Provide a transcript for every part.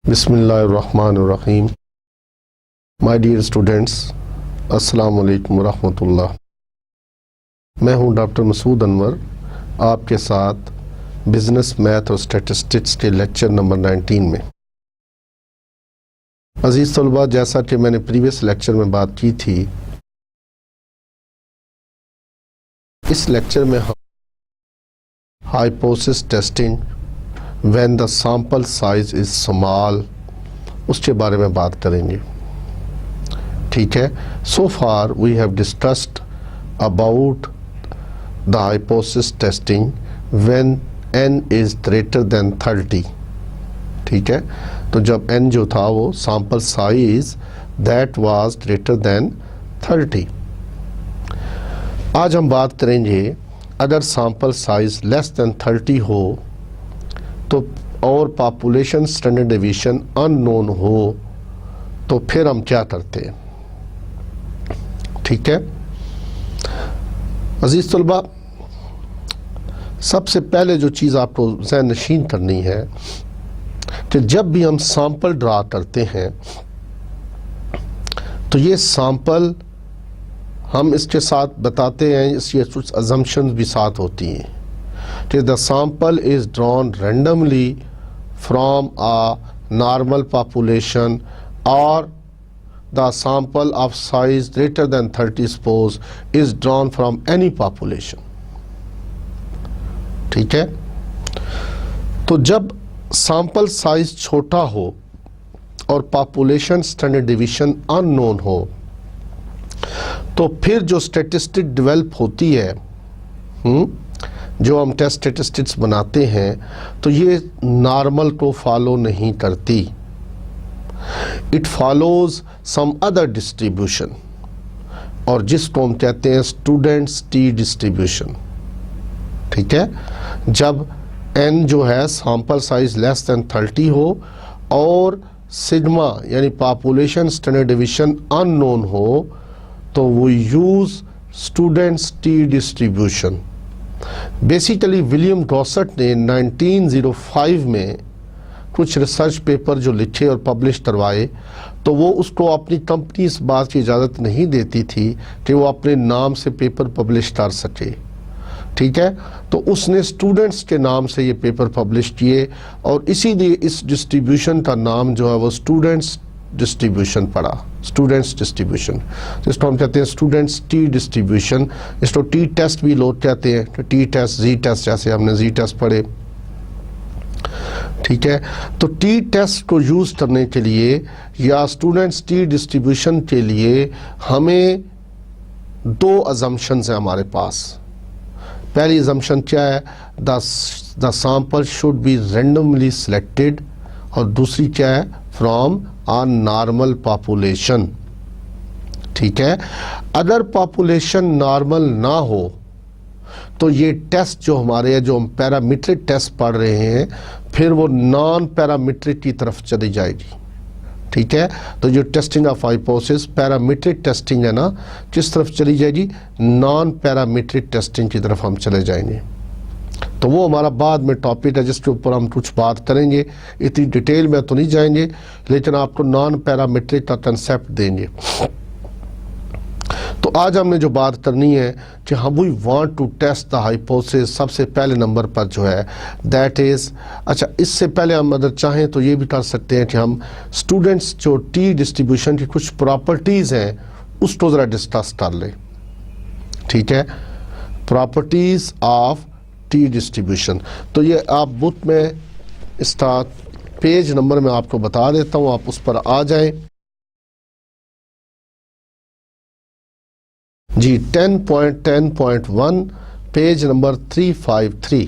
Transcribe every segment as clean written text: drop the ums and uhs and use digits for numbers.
बिस्मिल्लाहिर्रहमानिर्रहीम। My dear students, अस्सलाम वालेकुम रहमतुल्लाह। मैं हूं डॉक्टर मसूद अनवर, आपके साथ बिजनेस मैथ और स्टैटिस्टिक्स के लेक्चर नंबर 19 में। अजीज़ तलबा, जैसा कि मैंने प्रीवियस लेक्चर में बात की थी, इस लेक्चर में हम hypothesis testing when the sample size is small उसके बारे में बात करेंगे। ठीक है। So far we have discussed about the hypothesis testing when n is greater than 30। ठीक है। तो जब n जो था वो sample size that was greater than 30। आज हम बात करेंगे अगर सैंपल साइज लेस देन 30 हो तो और पॉपुलेशन स्टैंडर्ड डेविएशन अननोन हो तो फिर हम क्या करते हैं। ठीक है। अजीज तलबा, सबसे पहले जो चीज़ आपको ज़हन नशीन करनी है कि जब भी हम सैंपल ड्रा करते हैं तो ये सैंपल हम इसके साथ बताते हैं, इसके कुछ अजम्पशंस भी साथ होती हैं कि the sample is drawn randomly from a normal population or the sample of size greater than 30 suppose is drawn from any population। ठीक है। तो जब सैंपल साइज छोटा हो और पॉपुलेशन स्टैंडर्ड डिवीजन अननोन हो तो फिर जो स्टैटिस्टिक डेवलप होती है, जो हम टेस्ट स्टैटिस्टिक्स बनाते हैं, तो ये नॉर्मल को फॉलो नहीं करती। It follows some other distribution, और जिसको हम कहते हैं स्टूडेंट्स टी डिस्ट्रीब्यूशन। ठीक है। जब n जो है सैंपल साइज लेस देन 30 हो और सिग्मा यानी पॉपुलेशन स्टैंडर्ड डिवीजन अननोन हो तो वो use student's t distribution. Basically William Gosset ने 1905 में कुछ रिसर्च पेपर जो लिखे और पब्लिश करवाए तो वो उसको अपनी कंपनी इस बात की इजाज़त नहीं देती थी कि वो अपने नाम से पेपर पब्लिश कर सके। ठीक है। तो उसने स्टूडेंट्स के नाम से ये पेपर पब्लिश किए और इसीलिए इस डिस्ट्रीब्यूशन का नाम जो है वो स्टूडेंट्स डिस्ट्रीब्यूशन पड़ा, स्टूडेंट्स डिस्ट्रीब्यूशन, जिसको हम कहते हैं स्टूडेंट्स टी डिस्ट्रीब्यूशन। इसको टी टेस्ट भी लोग कहते हैं, तो टी टेस्ट, जी टेस्ट, जैसे हमने जी टेस्ट पढ़े। ठीक है। तो टी टेस्ट को यूज़ करने के लिए या स्टूडेंट्स टी डिस्ट्रीब्यूशन के लिए हमें दो अजम्पशंस हैं हमारे पास। पहली अजम्पशन क्या है, the sample should be randomly selected, और दूसरी क्या है, फ्रॉम आ नॉर्मल पॉपुलेशन। ठीक है। अगर पॉपुलेशन नॉर्मल ना हो तो ये टेस्ट जो हमारे हैं, जो हम पैरामीट्रिक टेस्ट पढ़ रहे हैं, फिर वो नॉन पैरामीट्रिक की तरफ चली जाएगी। ठीक है। तो जो testing of hypothesis parametric testing है ना, किस तरफ चली जाएगी, नॉन पैरामीट्रिक टेस्टिंग की तरफ हम चले जाएंगे। तो वो हमारा बाद में टॉपिक है जिसके ऊपर हम कुछ बात करेंगे। इतनी डिटेल में तो नहीं जाएंगे, लेकिन आपको नॉन पैरामीट्रिक का कंसेप्ट देंगे। तो आज हमने जो बात करनी है कि हम we want to test the hypothesis, सबसे पहले नंबर पर जो है दैट इज़, अच्छा इससे पहले हम अगर चाहें तो ये भी कर सकते हैं कि हम स्टूडेंट्स जो टी डिस्ट्रीब्यूशन की कुछ प्रॉपर्टीज़ हैं उसको ज़रा डिस्कस कर लें। ठीक है। Properties of T distribution. तो ये आप बुक में इसका पेज नंबर में आपको बता देता हूँ, आप उस पर आ जाएं जी। 10.10.1 पेज नंबर 353,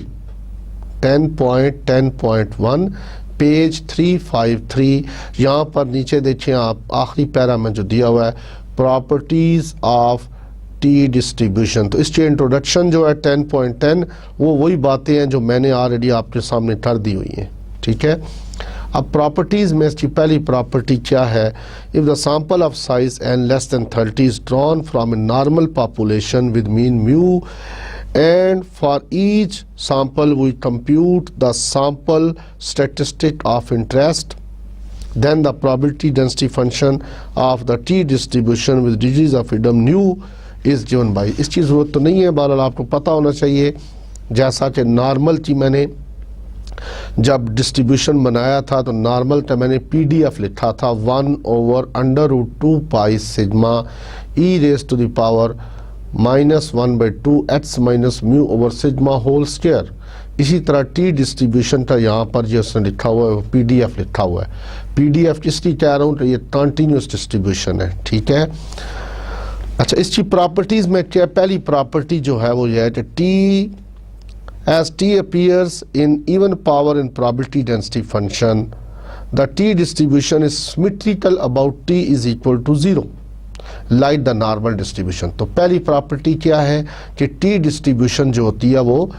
10.10.1 पेज 353। यहाँ पर नीचे देखिए आप, आखिरी पैरा में जो दिया हुआ है प्रॉपर्टीज़ ऑफ टी डिस्ट्रीब्यूशन। तो इसकी इंट्रोडक्शन जो है 10.10 वो वही बातें हैं जो मैंने ऑलरेडी आपके सामने कर दी हुई हैं। ठीक है। अब प्रॉपर्टीज़ में इसकी पहली प्रॉपर्टी क्या है, if the sample of size N less than 30 is drawn from a normal population with mean mu and for each sample we compute the sample statistic of interest then the probability density function of the T distribution with degrees of freedom nu is given by, इसकी ज़रूरत तो नहीं है, बहरहाल आपको पता होना चाहिए। जैसा कि नॉर्मल थी, मैंने जब डिस्ट्रीब्यूशन बनाया था तो नॉर्मल था, मैंने PDF लिखा था 1/√2 pi sigma e raise to the power -1/2 h minus mu over sigma whole square. इसी तरह T डिस्ट्रीब्यूशन था, यहाँ पर जो उसने लिखा हुआ है PDF लिखा हुआ है। PDF किसकी कह रहा हूँ, तो ये कंटिन्यूस डिस्ट्रीब्यूशन है, ठीक है। अच्छा, इसकी प्रॉपर्टीज़ में क्या, पहली प्रॉपर्टी जो है वो ये है कि T as T appears in even power in probability density function, the T distribution is symmetrical about T is equal to 0 like the normal distribution। तो पहली प्रॉपर्टी क्या है कि T डिस्ट्रीब्यूशन जो होती है वो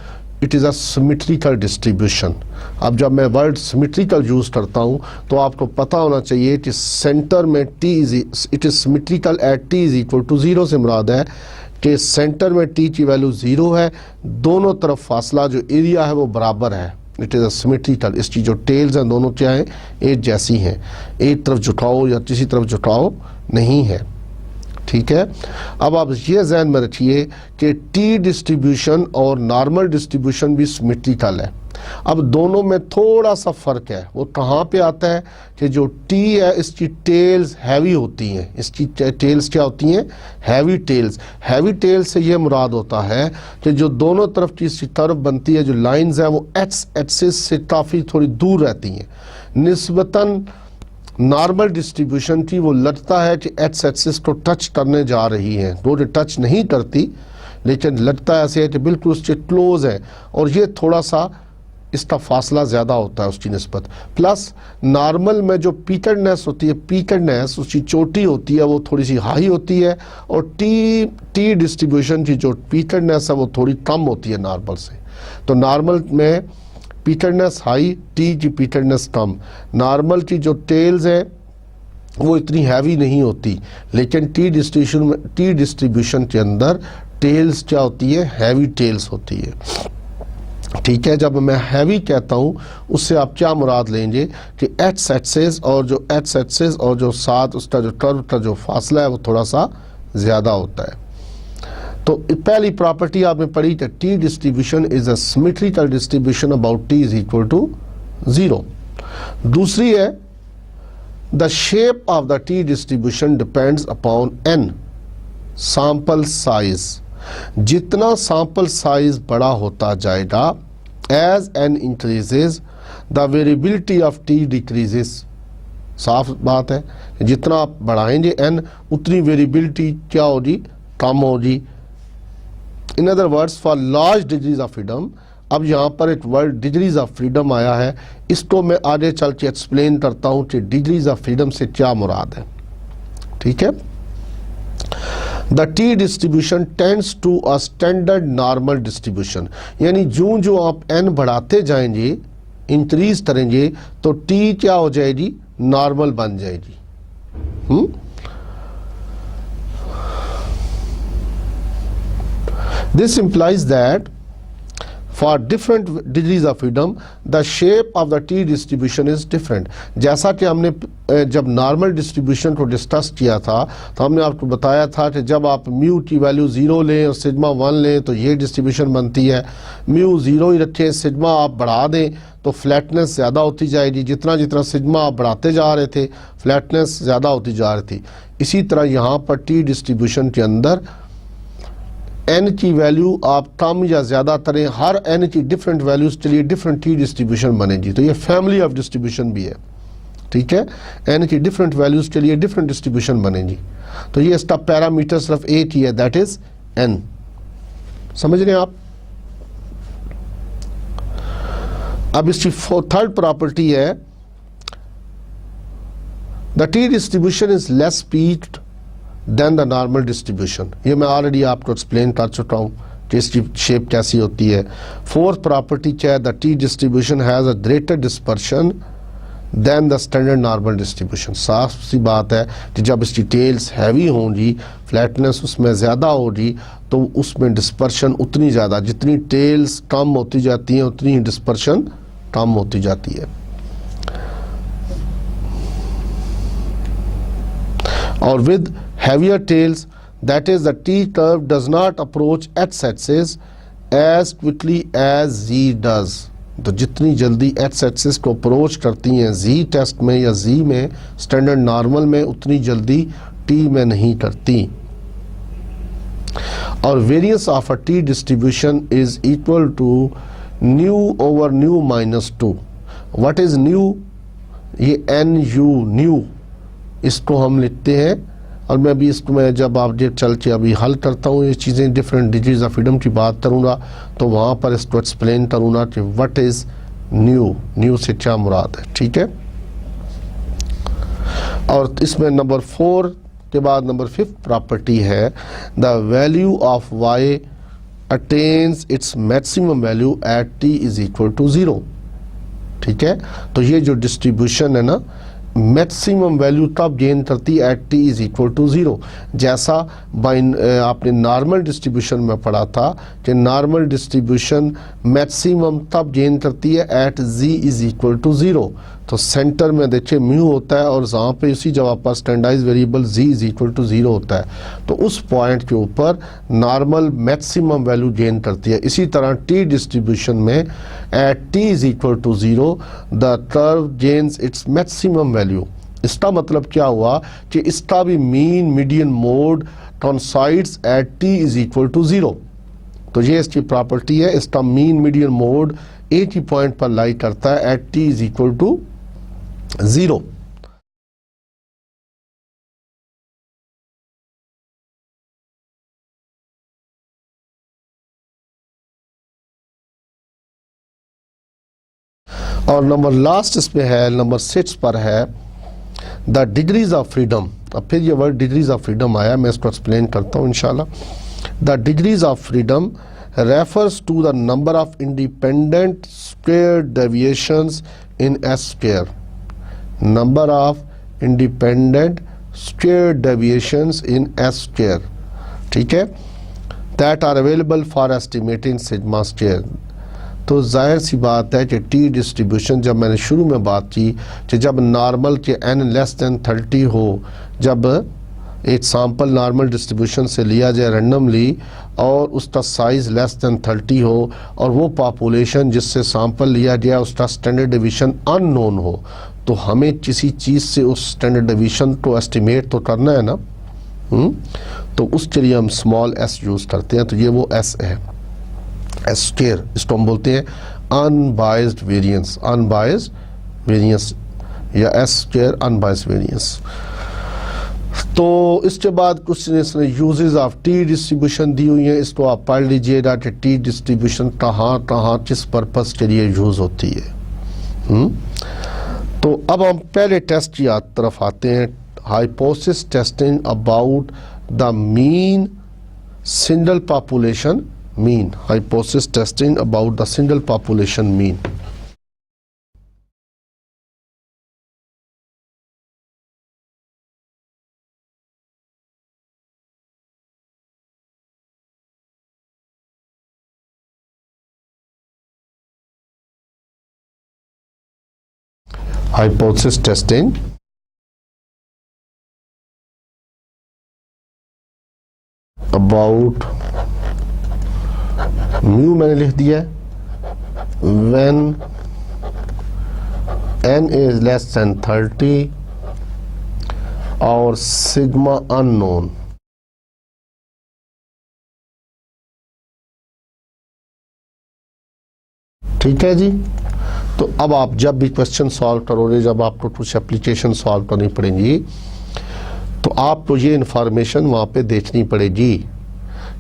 it is a symmetrical distribution. अब जब मैं वर्ड सिमेट्रिकल यूज़ करता हूँ तो आपको पता होना चाहिए कि सेंटर में T it is symmetrical at T is equal to 0 से मुराद है कि सेंटर में T की वैल्यू 0 है, दोनों तरफ फासला जो एरिया है वो बराबर है। इट इज़ अ सिमेट्रिकल, इसकी जो टेल्स हैं दोनों क्या हैं, एक जैसी हैं, एक तरफ झुकाओ या किसी तरफ झुकाओ नहीं है, ठीक है। अब आप ये ज़हन में रखिए कि T डिस्ट्रीब्यूशन और नॉर्मल डिस्ट्रीब्यूशन भी सिमेट्रिकल है। अब दोनों में थोड़ा सा फ़र्क है, वो कहाँ पे आता है कि जो T है इसकी टेल्स हैवी होती हैं, इसकी टेल्स क्या होती हैं, हैवी टेल्स। हैवी टेल्स से ये मुराद होता है कि जो दोनों तरफ की इसकी तरफ बनती है, जो लाइंस है वो एक्स एक्सिस से काफ़ी थोड़ी दूर रहती हैं निस्बतन नॉर्मल डिस्ट्रीब्यूशन की। वो लगता है कि एक्स एक्सिस को टच करने जा रही है, वो जो टच नहीं करती लेकिन लगता ऐसे है कि बिल्कुल उसके क्लोज है, और ये थोड़ा सा इसका फासला ज़्यादा होता है उसकी निस्बत। प्लस नॉर्मल में जो पीकर्डनेस होती है, पीकर्डनेस उसकी चोटी होती है वो थोड़ी सी हाई होती है, और टी डिस्ट्रीब्यूशन की जो पीकर्डनेस है वो थोड़ी कम होती है नॉर्मल से। तो नॉर्मल में पीकर्डनेस हाई, T की पीकर्डनेस कम। नॉर्मल की जो टेल्स है वो इतनी हैवी नहीं होती, लेकिन T डिस्ट्रीब्यूशन के अंदर टेल्स क्या होती है, हैवी टेल्स होती है, ठीक है। जब मैं हैवी कहता हूँ उससे आप क्या मुराद लेंगे कि एक्स एक्सिस और जो साथ उसका जो कर्व का जो फासला है वो थोड़ा सा ज़्यादा होता है। तो पहली प्रॉपर्टी आपने पढ़ी कि T distribution is a symmetrical distribution about T is equal to 0। दूसरी है the shape of the T distribution depends upon n sample size. जितना सैंपल साइज बड़ा होता जाएगा as n increases the variability of T decreases. साफ बात है, जितना आप बढ़ाएंगे n उतनी वेरिएबिलिटी क्या होगी, कम होगी। In other words for large degrees of freedom. अब यहाँ पर एक वर्ड डिग्रीज ऑफ फ्रीडम आया है, इसको मैं आगे चल के एक्सप्लेन करता हूँ कि डिग्रीज ऑफ फ्रीडम से क्या मुराद है, ठीक है। The T distribution tends to a standard normal distribution, यानी जो आप n बढ़ाते जाएंगे, इंक्रीज करेंगे, तो T क्या हो जाएगी, नॉर्मल बन जाएगी। This implies that for different degrees of freedom the shape of the T distribution is different। जैसा कि हमने जब नॉर्मल डिस्ट्रीब्यूशन को डिस्कस किया था तो हमने आपको बताया था कि जब आप म्यू की वैल्यू 0 लें और सिग्मा 1 लें तो ये डिस्ट्रीब्यूशन बनती है। म्यू 0 ही रखें, सिग्मा आप बढ़ा दें तो फ्लैटनेस ज़्यादा होती जाएगी। जितना जितना सिग्मा आप बढ़ाते जा रहे थे फ्लैटनेस ज़्यादा होती जा रही थी। इसी तरह यहाँ पर T डिस्ट्रीब्यूशन के अंदर n की वैल्यू आप कम या ज़्यादा करें, हर n की डिफरेंट वैल्यूज़ के लिए डिफरेंट T डिस्ट्रीब्यूशन बनेगी। तो ये फैमिली ऑफ डिस्ट्रीब्यूशन भी है, ठीक है। n की डिफरेंट वैल्यूज़ के लिए डिफरेंट डिस्ट्रीब्यूशन बनेगी। तो ये इसका पैरामीटर सिर्फ एक ही है, दैट इज n। समझ रहे हैं आप। अब इसकी थर्ड प्रॉपर्टी है the T distribution is less peaked than the normal distribution. ये मैं ऑलरेडी आपको एक्सप्लेन कर चुका हूँ कि इसकी शेप कैसी होती है। फोर्थ प्रॉपर्टी क्या है, the T distribution has a greater dispersion than the standard normal distribution. साफ सी बात है कि जब इसकी टेल्स हैवी होंगी, फ्लैटनेस उसमें ज़्यादा होगी, तो उसमें डिस्पर्शन उतनी ज़्यादा, जितनी टेल्स कम होती जाती हैं उतनी ही डिस्पर्शन कम होती जाती है। और with heavier tails, that is the T curve does not approach X axis as quickly as Z does. तो जितनी जल्दी X axis को अप्रोच करती हैं Z टेस्ट में या Z में स्टैंडर्ड नॉर्मल में, उतनी जल्दी T में नहीं करती. और variance of a T distribution is equal to nu over nu minus 2. What is nu? ये NU न्यू, इसको हम लिखते हैं. और मैं अभी इसको मैं जब ऑब्जेक्ट चल के अभी हल करता हूँ ये चीज़ें, डिफरेंट डिग्रीज ऑफ फ्रीडम की बात करूँगा तो वहाँ पर इसको एक्सप्लेन करूँगा कि व्हाट इज़ न्यू, न्यू से क्या मुराद है. ठीक है. और इसमें नंबर 4 के बाद नंबर 5 प्रॉपर्टी है, the value of y attains its maximum value at t is equal to 0. ठीक है. तो ये जो डिस्ट्रीब्यूशन है ना, मैक्सिमम वैल्यू तब गेन करती है at t is equal to 0. जैसा आपने नॉर्मल डिस्ट्रीब्यूशन में पढ़ा था कि नॉर्मल डिस्ट्रीब्यूशन मैक्सिमम तब गेन करती है at z is equal to 0. तो सेंटर में देखिए म्यू होता है और जहाँ पे इसी जगह पर standardise variable z is equal to 0 होता है. तो उस पॉइंट के ऊपर नॉर्मल मैक्सिमम वैल्यू गेन करती है. इसी तरह t डिस्ट्रीब्यूशन में at t is equal to 0 the curve gains its maximum value. इसका मतलब क्या हुआ कि इसका भी mean median mode coincides at t is equal to 0. तो ये इसकी प्रॉपर्टी है. इसका मीन मीडियन मोड एक ही पॉइंट पर लाई करता है at t is equal to 0. और नंबर लास्ट इसमें है, नंबर 6 पर है द डिग्रीज ऑफ फ्रीडम. अब फिर ये वर्ड डिग्रीज ऑफ फ्रीडम आया, मैं इसको एक्सप्लेन करता हूँ इंशाल्लाह. The degrees of freedom refers to the number of independent square deviations in S square. Number of independent square deviations in S square. ठीक है. That are available for estimating sigma square. तो जाहिर सी बात है कि टी डिस्ट्रीब्यूशन, जब मैंने शुरू में बात की कि जब नॉर्मल के n लेस देन 30 हो, जब एक सैम्पल नॉर्मल डिस्ट्रीब्यूशन से लिया जाए रैंडमली और उसका साइज़ लेस देन 30 हो और वो पॉपुलेशन जिससे सैम्पल लिया गया उसका स्टैंडर्ड डिवीजन अननोन हो, तो हमें किसी चीज़ से उस स्टैंडर्ड डिवीजन को एस्टिमेट तो करना है ना. तो उसके लिए हम स्मॉल s यूज़ करते हैं. तो ये वो s है, S स्क्वायर. इसको हम बोलते हैं अनबाइज्ड वेरिएंस, अनबाइज्ड वेरिएंस या S स्क्वायर अनबाइज्ड वेरिएंस. तो इसके बाद कुछ इसने यूजेस ऑफ टी डिस्ट्रीब्यूशन दी हुई है, इसको आप पढ़ लीजिएगा कि टी डिस्ट्रीब्यूशन कहाँ कहाँ किस पर्पस के लिए यूज़ होती है. तो अब हम पहले टेस्ट की तरफ आते हैं, hypothesis testing about the mean single population mean. Hypothesis testing about the single population mean. Hypothesis testing about mu मैंने लिख दिया when n is less than 30 और sigma unknown. ठीक है जी. तो अब आप जब भी क्वेश्चन सॉल्व करोगे, जब आपको कुछ एप्लीकेशन सॉल्व करनी पड़ेगी, तो आपको ये इन्फॉर्मेशन वहाँ पे देखनी पड़ेगी.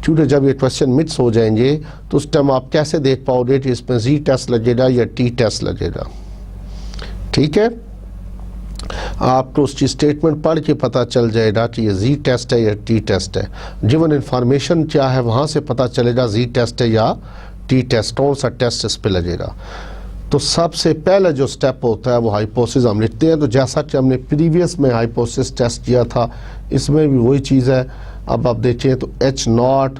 क्योंकि जब ये क्वेश्चन मिस हो जाएंगे तो उस टाइम आप कैसे देख पाओगे कि इसमें जी टेस्ट लगेगा या टी टेस्ट लगेगा. ठीक है. आपको उसकी स्टेटमेंट पढ़ के पता चल जाएगा कि ये जी टेस्ट है या टी टेस्ट है. गिवन इन्फॉर्मेशन क्या है वहाँ से पता चलेगा जी टेस्ट है या टी टेस्ट, कौन सा टेस्ट इस पर लगेगा. तो सबसे पहले जो स्टेप होता है वो हाइपोथेसिस हम लिखते हैं. तो जैसा कि हमने प्रीवियस में हाइपोथेसिस टेस्ट किया था, इसमें भी वही चीज़ है. अब आप देखिए तो H0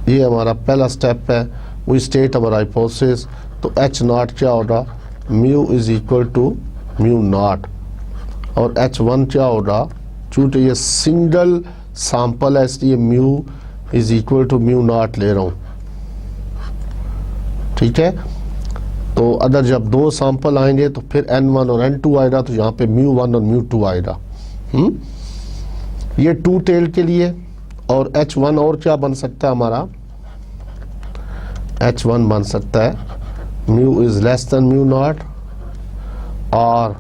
ये हमारा पहला स्टेप है, वी स्टेट अवर हाइपोथेसिस. तो H0 क्या होगा, mu is equal to mu naught. और H1 क्या होगा, चूंकि ये सिंगल सैंपल है इसलिए mu is equal to mu naught ले रहा हूँ, ठीक है। तो अगर जब दो सैंपल आएंगे तो फिर N1 और N2 आएगा, तो यहाँ पे μ1 और μ2 आएगा। ये टू टेल के लिए। और H1 और क्या बन सकता है हमारा, H1 बन सकता है mu is less then mu naught, और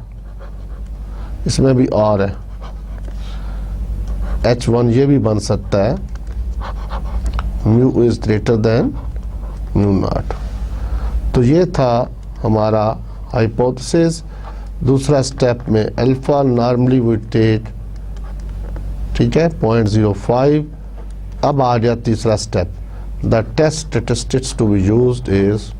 इसमें भी और है H1 ये भी बन सकता है mu is greater then mu naught. तो ये था हमारा हाइपोथेसिस। दूसरा स्टेप में अल्फा नॉर्मली वी टेक, ठीक है, 0.05। अब आ गया तीसरा step, the test statistics to be used is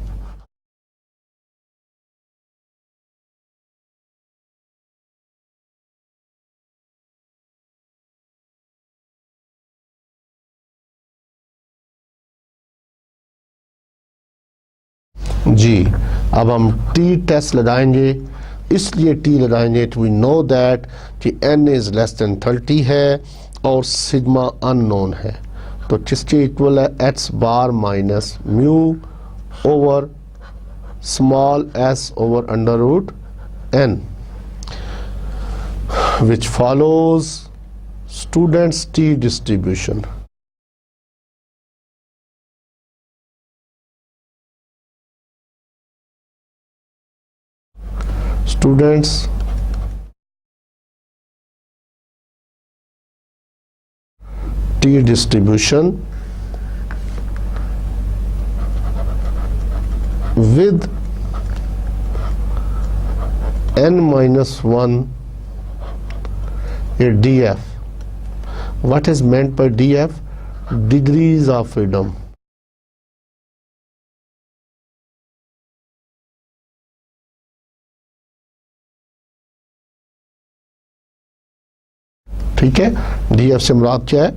जी। अब हम टी टेस्ट लगाएंगे, इसलिए टी लगाएंगे तो वी नो दैट कि n इज लेस देन 30 है और सिग्मा अननोन है, तो जिसके इक्वल है x bar minus mu over small s over under root n, which follows Student's t distribution. Students T distribution with n minus 1 a DF. What is meant by DF? Degrees of freedom. ठीक है, DF से मुराद क्या है?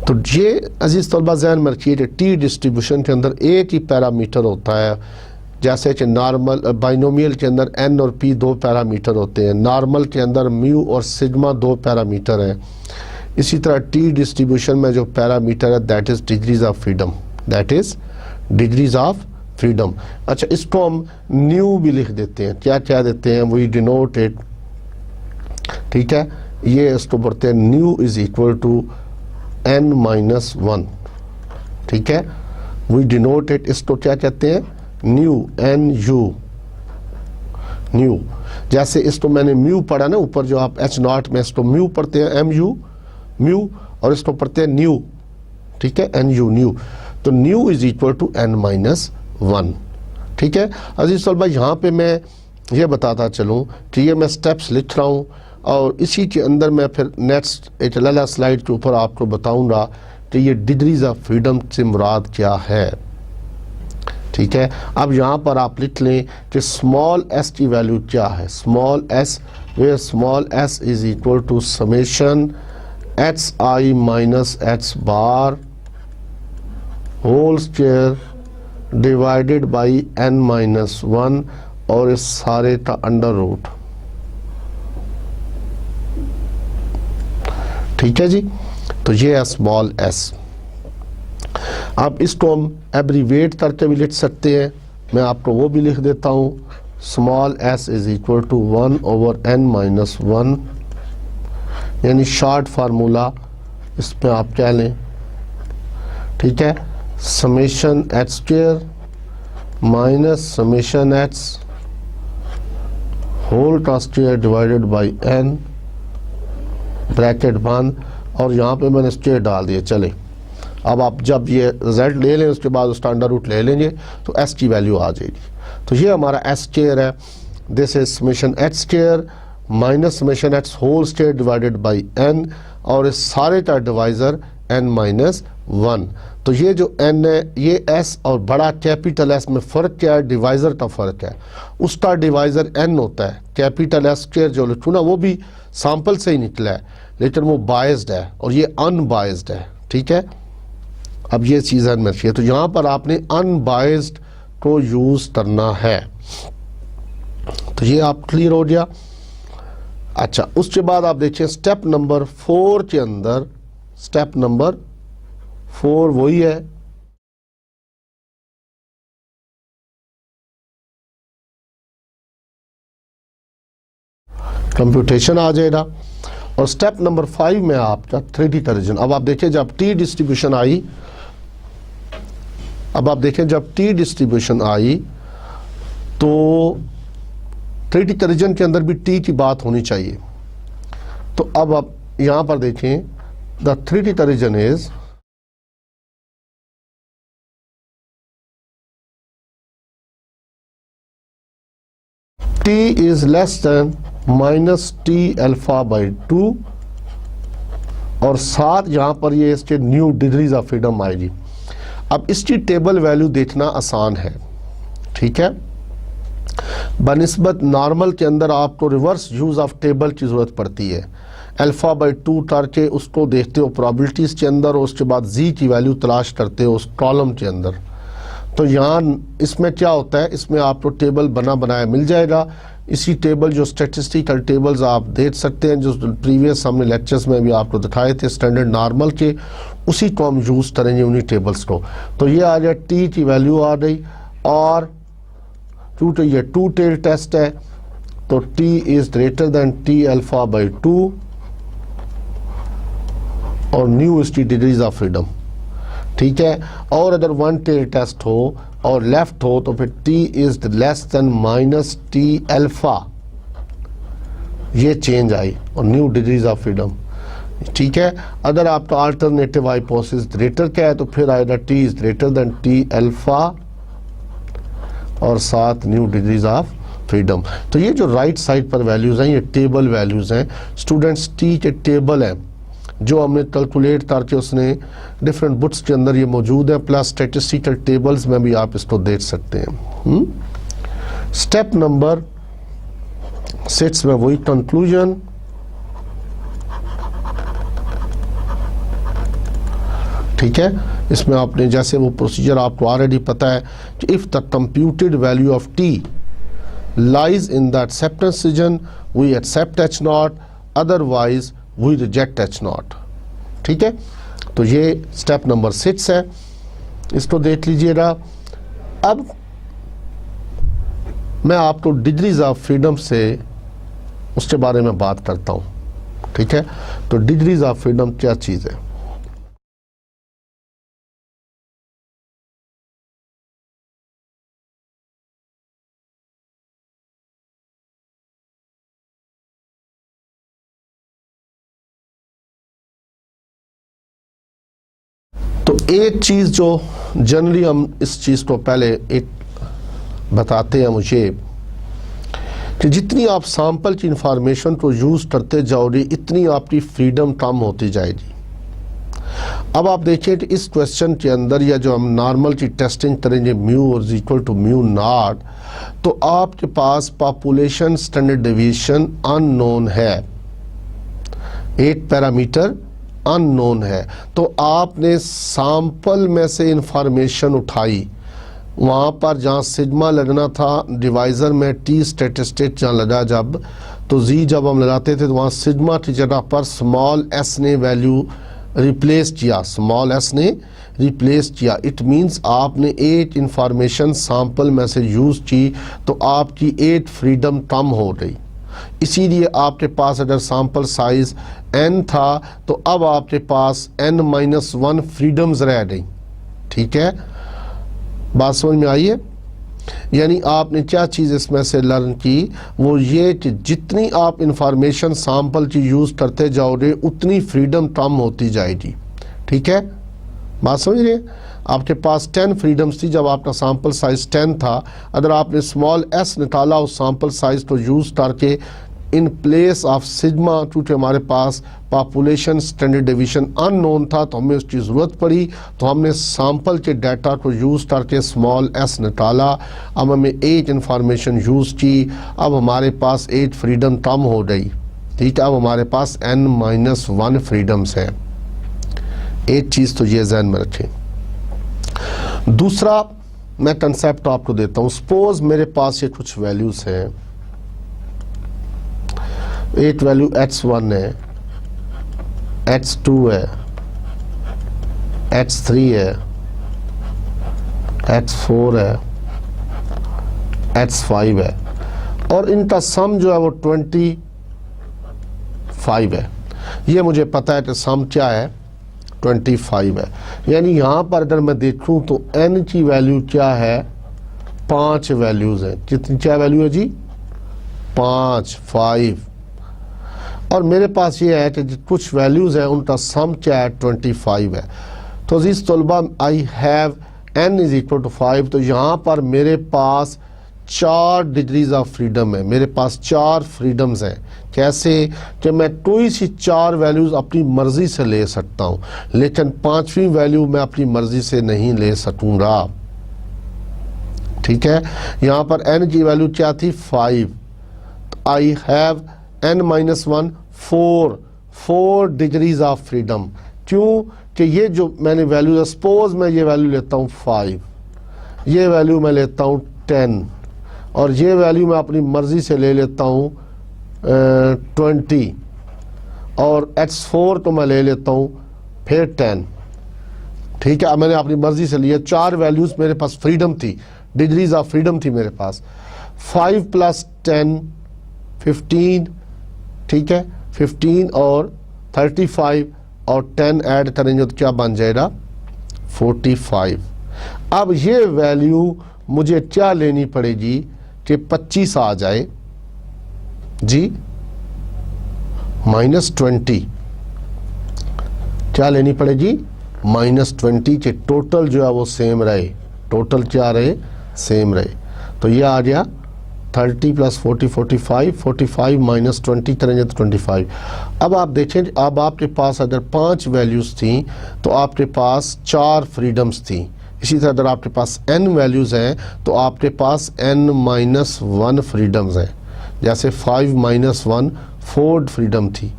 तो ये अजीज तलबा ज़हन में रखिए, टी डिस्ट्रीब्यूशन के अंदर एक ही पैरामीटर होता है, जैसे कि नॉर्मल बाइनोमियल के अंदर n और p दो पैरामीटर होते हैं, नॉर्मल के अंदर म्यू और सिग्मा दो पैरामीटर हैं। इसी तरह टी डिस्ट्रीब्यूशन में जो पैरामीटर है that is degrees of freedom, that is degrees of freedom. अच्छा, इसको हम न्यू भी लिख देते हैं, क्या क्या देते हैं, वी डिनोट इट, ठीक है, ये इसको पढ़ते हैं nu is equal to n minus 1, ठीक है, वी डिनोट इट, इसको क्या कहते हैं, न्यू, एन यू, न्यू। जैसे इसको मैंने म्यू पढ़ा ना ऊपर, जो आप H नॉट में इसको म्यू पढ़ते हैं, एम यू म्यू, और इसको पढ़ते हैं न्यू, ठीक है, एन यू न्यू। तो nu is equal to n minus 1, ठीक है। अजीज तलबा यहाँ पे मैं ये बताता चलूँ कि ये मैं स्टेप्स लिख रहा हूँ, और इसी के अंदर मैं फिर नेक्स्ट एक अलग स्लाइड के ऊपर आपको बताऊंगा कि ये डिग्रीज ऑफ फ्रीडम से मुराद क्या है, ठीक है। अब यहाँ पर आप लिख लें कि स्मॉल s की वैल्यू क्या है, small s, where small s is equal to summation hi minus h bar whole square divided by n minus 1 और इस सारे का अंडर रूट, ठीक है जी। तो ये है स्मॉल s। अब इसको हम एब्रीवेट करके भी लिख सकते हैं, मैं आपको वो भी लिख देता हूँ, small s is equal to 1 over n minus 1, यानी शॉर्ट फार्मूला इस पे आप क्या लें, ठीक है, summation h square minus summation h whole का square divided by n, bracket बंद, और यहाँ पे मैंने स्क्वायर डाल दिए। चले, अब आप जब ये रिजल्ट ले लें उसके बाद उसका अंडर रूट ले लेंगे तो s की वैल्यू आ जाएगी। तो ये हमारा s स्क्वायर है, this is summation h square minus summation h whole square divided by n, और इस सारे का डिवाइज़र n माइनस 1। तो ये जो n है ये s और बड़ा कैपिटल S में फ़र्क क्या है, डिवाइज़र का फ़र्क है, उसका डिवाइज़र n होता है। कैपिटल S स्क्वायर जो लिखूँ ना वो भी सैंपल से ही निकला है, लेकिन वो बायस्ड है और ये अनबायस्ड है, ठीक है। अब ये चीज़ में रखिए, तो यहाँ पर आपने अनबायस्ड को यूज़ करना है। तो ये आप क्लियर हो गया। अच्छा, उसके बाद आप देखिए स्टेप नंबर 4 के अंदर, स्टेप नंबर 4 वही है, कंप्यूटेशन आ जाएगा। और स्टेप नंबर 5 में आपका 3D कंवर्जन। अब आप देखिए जब टी डिस्ट्रीब्यूशन आई, अब आप देखें जब टी डिस्ट्रीब्यूशन आई तो 3D कंवर्जन के अंदर भी टी की बात होनी चाहिए। तो अब आप यहां पर देखें, the 3D conversion is t is less than minus T alpha by 2 और साथ यहां पर ये इसके न्यू डिग्रीज ऑफ फ्रीडम आएगी। अब इसकी टेबल वैल्यू देखना आसान है, ठीक है। बनिस्बत नॉर्मल के अंदर आपको रिवर्स यूज ऑफ टेबल की जरूरत पड़ती है। अल्फा बाई 2 करके उसको देखते हो प्रोबेबिलिटीज के अंदर और उसके बाद जी की वैल्यू तलाश करते हो उस कॉलम के अंदर। तो यहाँ इसमें क्या होता है, इसमें आपको टेबल बना बनाया मिल जाएगा। इसी टेबल जो स्टैटिस्टिकल टेबल्स आप देख सकते हैं, जो प्रीवियस हमने लेक्चर्स में भी आपको दिखाए थे स्टैंडर्ड नॉर्मल के, उसी को हम यूज़ करेंगे उन्हीं टेबल्स को। तो ये आ जाए टी की वैल्यू आ गई और क्योंकि ये 2 टेल टेस्ट है तो T is greater then T alpha by 2 और न्यू इसकी डिग्रीज ऑफ फ्रीडम, ठीक है। और अगर 1 टेल टेस्ट हो और लेफ्ट हो तो फिर t is less then minus T alpha, ये चेंज आई और न्यू डिग्रीज ऑफ फ्रीडम, ठीक है। अगर आपका अल्टरनेटिव हाइपोथेसिस ग्रेटर का है तो फिर आएगा t is greater then T alpha और साथ न्यू डिग्रीज ऑफ फ्रीडम। तो ये जो राइट साइड पर वैल्यूज हैं ये टेबल वैल्यूज हैं स्टूडेंट्स, टी के टेबल हैं जो हमने कैलकुलेट करके उसने डिफरेंट बुक्स के अंदर ये मौजूद है, प्लस स्टैटिस्टिकल टेबल्स में भी आप इसको देख सकते हैं। स्टेप नंबर 6 में वही कंक्लूजन, ठीक है। इसमें आपने जैसे वो प्रोसीजर आपको ऑलरेडी पता है कि if the computed value of t lies in the acceptance region we accept H naught, otherwise we reject H naught, ठीक है। तो ये स्टेप नंबर 6 है, इसको देख लीजिएगा। अब मैं आपको डिग्रीज ऑफ फ्रीडम से उसके बारे में बात करता हूं, ठीक है। तो डिग्रीज ऑफ फ्रीडम क्या चीज़ है? तो एक चीज़ जो जनरली हम इस चीज़ को पहले एक बताते हैं मुझे कि जितनी आप सैंपल की इंफॉर्मेशन को यूज़ करते जाओगे इतनी आपकी फ्रीडम कम होती जाएगी। अब आप देखिए कि इस क्वेश्चन के अंदर या जो हम नॉर्मल की टेस्टिंग करेंगे mu is equal to mu naught, तो आपके पास पॉपुलेशन स्टैंडर्ड डेविएशन अननोन है, 8 पैरामीटर अननोन है। तो आपने सैंपल में से इंफॉर्मेशन उठाई, वहाँ पर जहाँ सिग्मा लगना था डिवाइज़र में टी स्टैटिस्टिक जहाँ लगा जब, तो जी जब हम लगाते थे तो वहाँ सिग्मा की जगह पर स्मॉल एस ने वैल्यू रिप्लेस किया, स्मॉल एस ने रिप्लेस किया। इट मींस आपने 8 इंफॉर्मेशन सैंपल में से यूज़ की तो आपकी 8 फ्रीडम कम हो गई। इसीलिए आपके पास अगर सैंपल साइज n था तो अब आपके पास n-1 फ्रीडम्स रह गई, ठीक है। बात समझ में आई है? यानी आपने क्या चीज़ इसमें से लर्न की, वो ये कि जितनी आप इंफॉर्मेशन सैंपल की यूज़ करते जाओगे उतनी फ्रीडम कम होती जाएगी, ठीक है। बात समझ रहे हैं? आपके पास 10 फ्रीडम्स थी जब आपका सैंपल साइज 10 था। अगर आपने स्मॉल एस निकाला उस सैंपल साइज को यूज़ करके इन प्लेस ऑफ सिग्मा, क्योंकि हमारे पास पॉपुलेशन स्टैंडर्ड डेविएशन अननोन था तो हमें उसकी ज़रूरत पड़ी, तो हमने सैंपल के डाटा को यूज़ करके स्मॉल एस निकाला। अब हमें 8 इंफॉर्मेशन यूज़ की, अब हमारे पास 8 फ्रीडम कम हो गई, ठीक है। अब हमारे पास n-1 फ्रीडम्स है। एक चीज़ तो ये जहन में रखें। दूसरा मैं कंसेप्ट आपको देता हूँ। सपोज मेरे पास ये कुछ वैल्यूज़ हैं, 8 वैल्यू H1 है, H2 है, H3 है, H4 है, H5 है और इनका सम जो है वो 25 है। ये मुझे पता है कि सम क्या है, 25 है। यानी यहाँ पर अगर मैं देखूँ तो n की वैल्यू क्या है, 5 वैल्यूज़ हैं। कितनी क्या वैल्यू है जी, 5 और मेरे पास ये है कि कुछ वैल्यूज़ हैं उनका सम क्या है, 25 है। तो अज़ीज़ तलबा, I have n is equal to 5। तो यहाँ पर मेरे पास 4 डिग्रीज ऑफ फ्रीडम है, मेरे पास 4 फ्रीडम्स हैं। कैसे कि मैं कोई सी 4 वैल्यूज़ अपनी मर्ज़ी से ले सकता हूँ, लेकिन 5वीं वैल्यू मैं अपनी मर्ज़ी से नहीं ले सकूँगा। ठीक है, यहाँ पर n की वैल्यू क्या थी, 5। I have n-1 4 degrees of freedom. क्यों कि ये जो मैंने वैल्यू, सपोज मैं ये वैल्यू लेता हूँ 5, ये वैल्यू मैं लेता हूँ 10 और ये वैल्यू मैं अपनी मर्ज़ी से ले लेता हूँ 20 और H4 तो मैं ले लेता हूँ फिर 10। ठीक है, मैंने अपनी मर्ज़ी से लिया, 4 वैल्यूज़ मेरे पास फ्रीडम थी, डिग्रीज ऑफ फ्रीडम थी मेरे पास। 5 + 10 15, ठीक है, 15 और 35 और 10 ऐड करेंगे तो क्या बन जाएगा, 45। अब ये वैल्यू मुझे क्या लेनी पड़ेगी कि 25 आ जाए जी, -20 क्या लेनी पड़ेगी, -20 के टोटल जो है वो सेम रहे, टोटल क्या रहे, सेम रहे। तो ये आ गया 30 + 40 45, 45 - 20 करेंगे तो 25। अब आप देखें, अब आपके पास अगर 5 वैल्यूज़ थी तो आपके पास 4 फ्रीडम्स थी। इसी तरह अगर आपके पास n वैल्यूज़ हैं तो आपके पास n-1 फ्रीडम्स हैं। जैसे 5 - 1 4 फ्रीडम थी।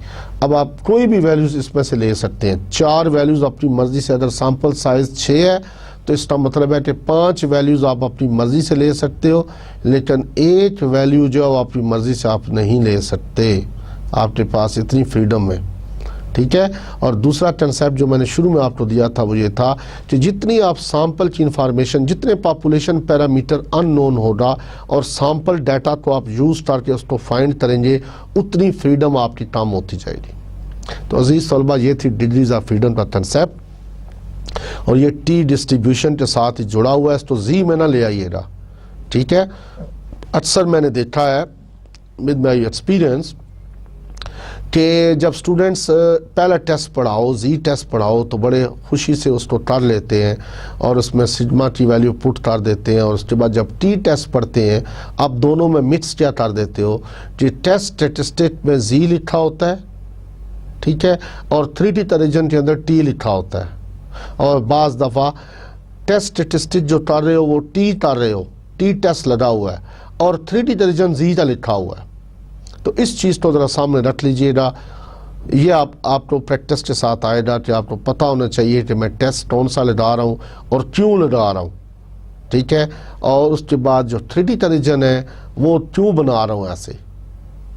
अब आप कोई भी वैल्यूज़ इसमें से ले सकते हैं, 4 वैल्यूज़ अपनी मर्ज़ी से। अगर सैम्पल साइज़ 6 है तो इसका मतलब है कि 5 वैल्यूज़ आप अपनी मर्ज़ी से ले सकते हो, लेकिन 1 वैल्यू जो है अपनी मर्ज़ी से आप नहीं ले सकते, आपके पास इतनी फ्रीडम है। ठीक है, और दूसरा कंसेप्ट जो मैंने शुरू में आपको दिया था वो ये था कि जितनी आप सैम्पल की इंफॉर्मेशन, जितने पॉपुलेशन पैरामीटर अननोन होगा और सैम्पल डाटा को आप यूज़ करके उसको फाइंड करेंगे, उतनी फ्रीडम आपकी कम होती जाएगी। तो अजीज़ तलबा, ये थी डिग्रीज ऑफ फ्रीडम का कंसेप्ट और ये टी डिस्ट्रीब्यूशन के साथ ही जुड़ा हुआ है, तो जी में ना ले आइएगा। ठीक है, अक्सर मैंने देखा है विद माई एक्सपीरियंस कि जब स्टूडेंट्स पहला टेस्ट पढ़ाओ, जी टेस्ट पढ़ाओ तो बड़े खुशी से उसको कर लेते हैं और उसमें सिग्मा की वैल्यू पुट कर देते हैं, और उसके बाद जब टी टेस्ट पढ़ते हैं आप दोनों में मिक्स क्या कर देते हो कि टेस्ट स्टेटिस्टिक में जी लिखा होता है, ठीक है, और 3D रीजन के अंदर टी लिखा होता है, और बाज़ दफ़ा टेस्ट स्टेटिस्टिक जो कर रहे हो वो टी कर रहे हो, टी टेस्ट लगा हुआ है और 3D रीजन जी का लिखा हुआ है। तो इस चीज़ को ज़रा सामने रख लीजिएगा। ये आपको प्रैक्टिस के साथ आएगा कि आपको पता होना चाहिए कि मैं टेस्ट कौन सा लगा रहा हूँ और क्यों लगा रहा हूँ। ठीक है, और उसके बाद जो 3D रीजन है वो क्यों बना रहा हूँ ऐसे,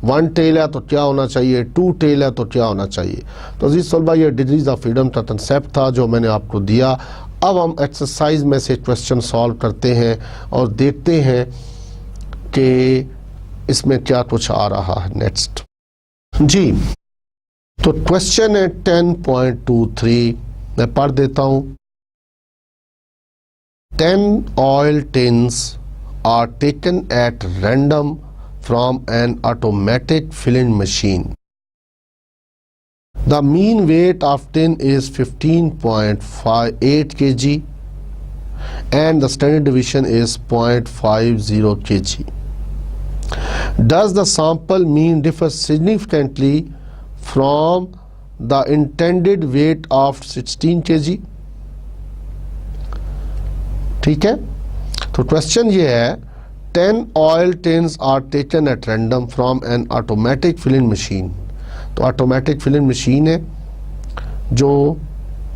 1 टेल है तो क्या होना चाहिए, 2 टेल है तो क्या होना चाहिए। तो अजीज़ तलबा, ये डिग्रीज ऑफ फ्रीडम का कंसेप्ट था जो मैंने आपको दिया। अब हम एक्सरसाइज में से क्वेश्चन सॉल्व करते हैं और देखते हैं कि इसमें क्या कुछ आ रहा है नेक्स्ट जी। तो क्वेश्चन है 10.23, मैं पढ़ देता हूं। 10 oil tins are taken at random from an automatic filling machine. The mean weight of tin is 15.58 kg and the standard deviation is 0.50 kg. Does the sample mean differ significantly from the intended weight of 16 kg? ठीक है, तो question ये है 10 oil tins are taken at random from an automatic filling machine. तो automatic filling machine है जो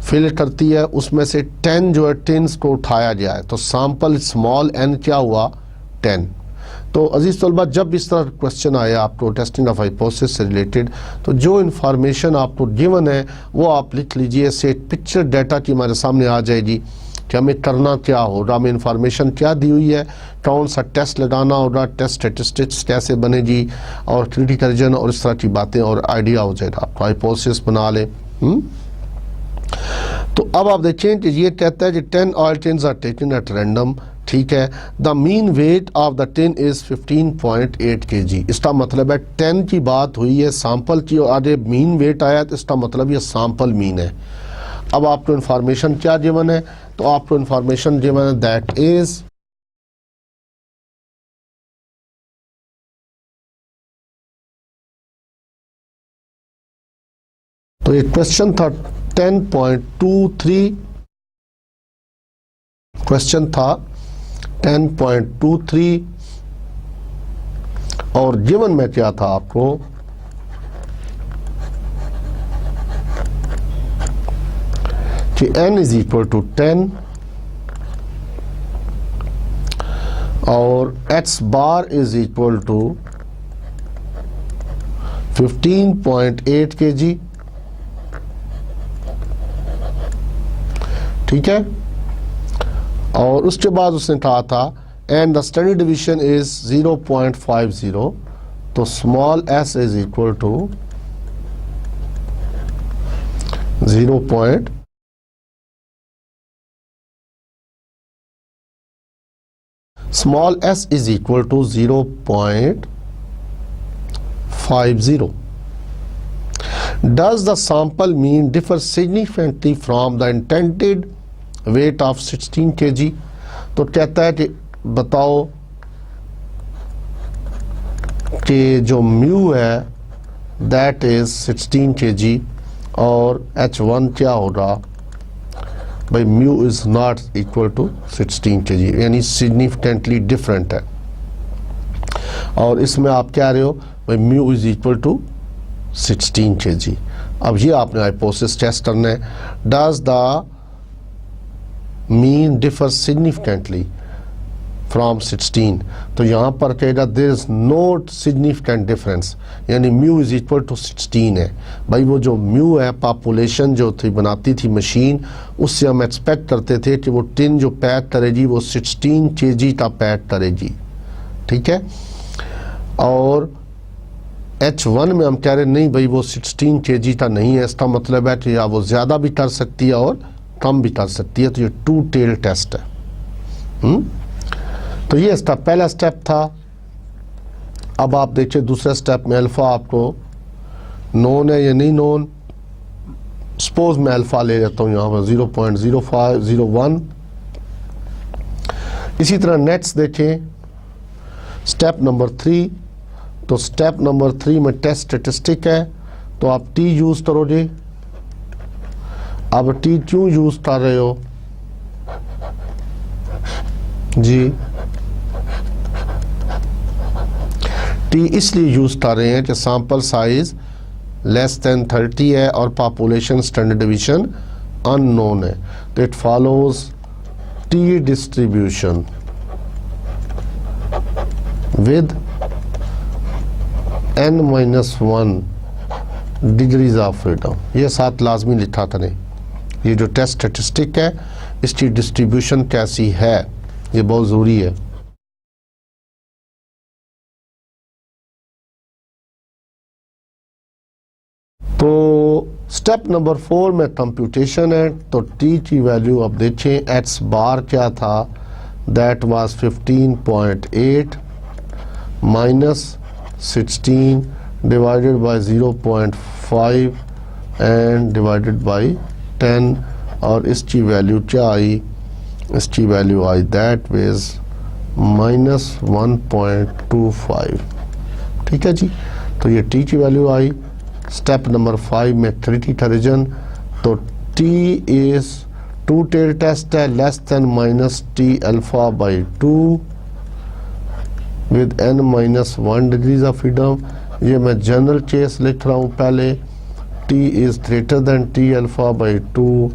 fill करती है, उसमें से 10 जो है टिन्स को उठाया गया है, तो सैंपल स्मॉल n क्या हुआ 10। तो अजीज़ तलबा, जब इस तरह क्वेश्चन आए आपको टेस्टिंग ऑफ हाइपोथेसिस से रिलेटेड, तो जो इन्फॉर्मेशन आपको गिवन है वो आप लिख लीजिए। से पिक्चर डाटा की हमारे सामने आ जाएगी कि हमें करना क्या होगा, हमें इन्फॉर्मेशन क्या दी हुई है, कौन सा टेस्ट लगाना होगा, टेस्ट स्टेटिस्टिक्स कैसे बनेगी, और क्रिटिकल रीजन और इस तरह की बातें, और आइडिया हो जाएगा, आपको हाइपोथेसिस बना ले। तो अब आप देखें कि ये कहता है कि 10 oil tins are taken at random, ठीक है। The mean weight of the tin is 15.8 kg। इसका मतलब है 10 की बात हुई है सैंपल की, और आगे मीन वेट आया, तो इसका मतलब ये सैंपल मीन है। अब आपको इन्फॉर्मेशन क्या गिवन है, तो आपको इन्फॉर्मेशन गिवन है दैट इज तो ये क्वेश्चन था 10.23, क्वेश्चन था 10.23, और गिवन में क्या था आपको, कि n इज इक्वल टू 10 और x bar is equal to 15.8 kg, ठीक है। और उसके बाद उसने कहा था and the standard division is 0.50, तो small s is equal to 0. Small s is equal to 0.50. Does the sample mean differ significantly from the intended weight of 16 kg? तो कहता है कि बताओ कि जो म्यू है दैट इज 16 kg और h1 क्या होगा भाई, mu is not equal to 16 kg, यानी सिग्निफिकेंटली डिफरेंट है। और इसमें आप क्या रहे हो भाई, mu is equal to 16 kg। अब ये आपने हाइपोथेसिस टेस्ट करना है, does the mean differ significantly from 16, तो यहाँ पर कहेगा there is no significant difference, यानी म्यू इज इक्वल टू 16 है। भाई वो जो म्यू है पॉपुलेशन जो थी बनाती थी मशीन, उससे हम एक्सपेक्ट करते थे कि वो टिन जो पैक करेगी वो 16 kg का पैक करेगी, ठीक है। और H1 में हम कह रहे नहीं भाई वो 16 kg का नहीं है, इसका मतलब है कि या वो ज़्यादा भी कर सकती है और कम भी कर सकती है, तो ये 2 टेल टेस्ट है। तो ये इसका पहला स्टेप था। अब आप देखिए दूसरे स्टेप में अल्फ़ा आपको नोन है या नहीं नोन। सपोज मैं अल्फ़ा ले लेता हूँ यहाँ पर 0.0501। इसी तरह नेट्स देखें स्टेप नंबर 3, तो स्टेप नंबर 3 में टेस्ट स्टेटिस्टिक है, तो आप टी यूज़ करोगे। अब टी क्यों यूज़ कर रहे हो जी, टी इसलिए यूज़ कर रहे हैं कि सैंपल साइज लेस देन 30 है और पॉपुलेशन स्टैंडर्ड डिवीजन अननोन है, तो it follows T distribution with n-1 degrees of freedom. ये साथ लाजमी लिखा करें, ये जो टेस्ट स्टेटिस्टिक है इसकी डिस्ट्रीब्यूशन कैसी है, ये बहुत ज़रूरी है। तो स्टेप नंबर 4 में कंप्यूटेशन है, तो टी की वैल्यू अब देखें, एक्स बार क्या था, that was 15.8 minus 16 divided by 0.5 and divided by 10, और इसकी वैल्यू क्या आई, इसकी वैल्यू आई दैट वाज -1.25, ठीक है जी। तो ये टी की वैल्यू आई। स्टेप नंबर 5 में क्रिटिकल रीजन, तो टी इज 2 टेल टेस्ट है, less than minus T alpha by 2 with n-1 degrees of freedom. ये मैं जनरल केस लिख रहा हूँ पहले, T is greater then T alpha by 2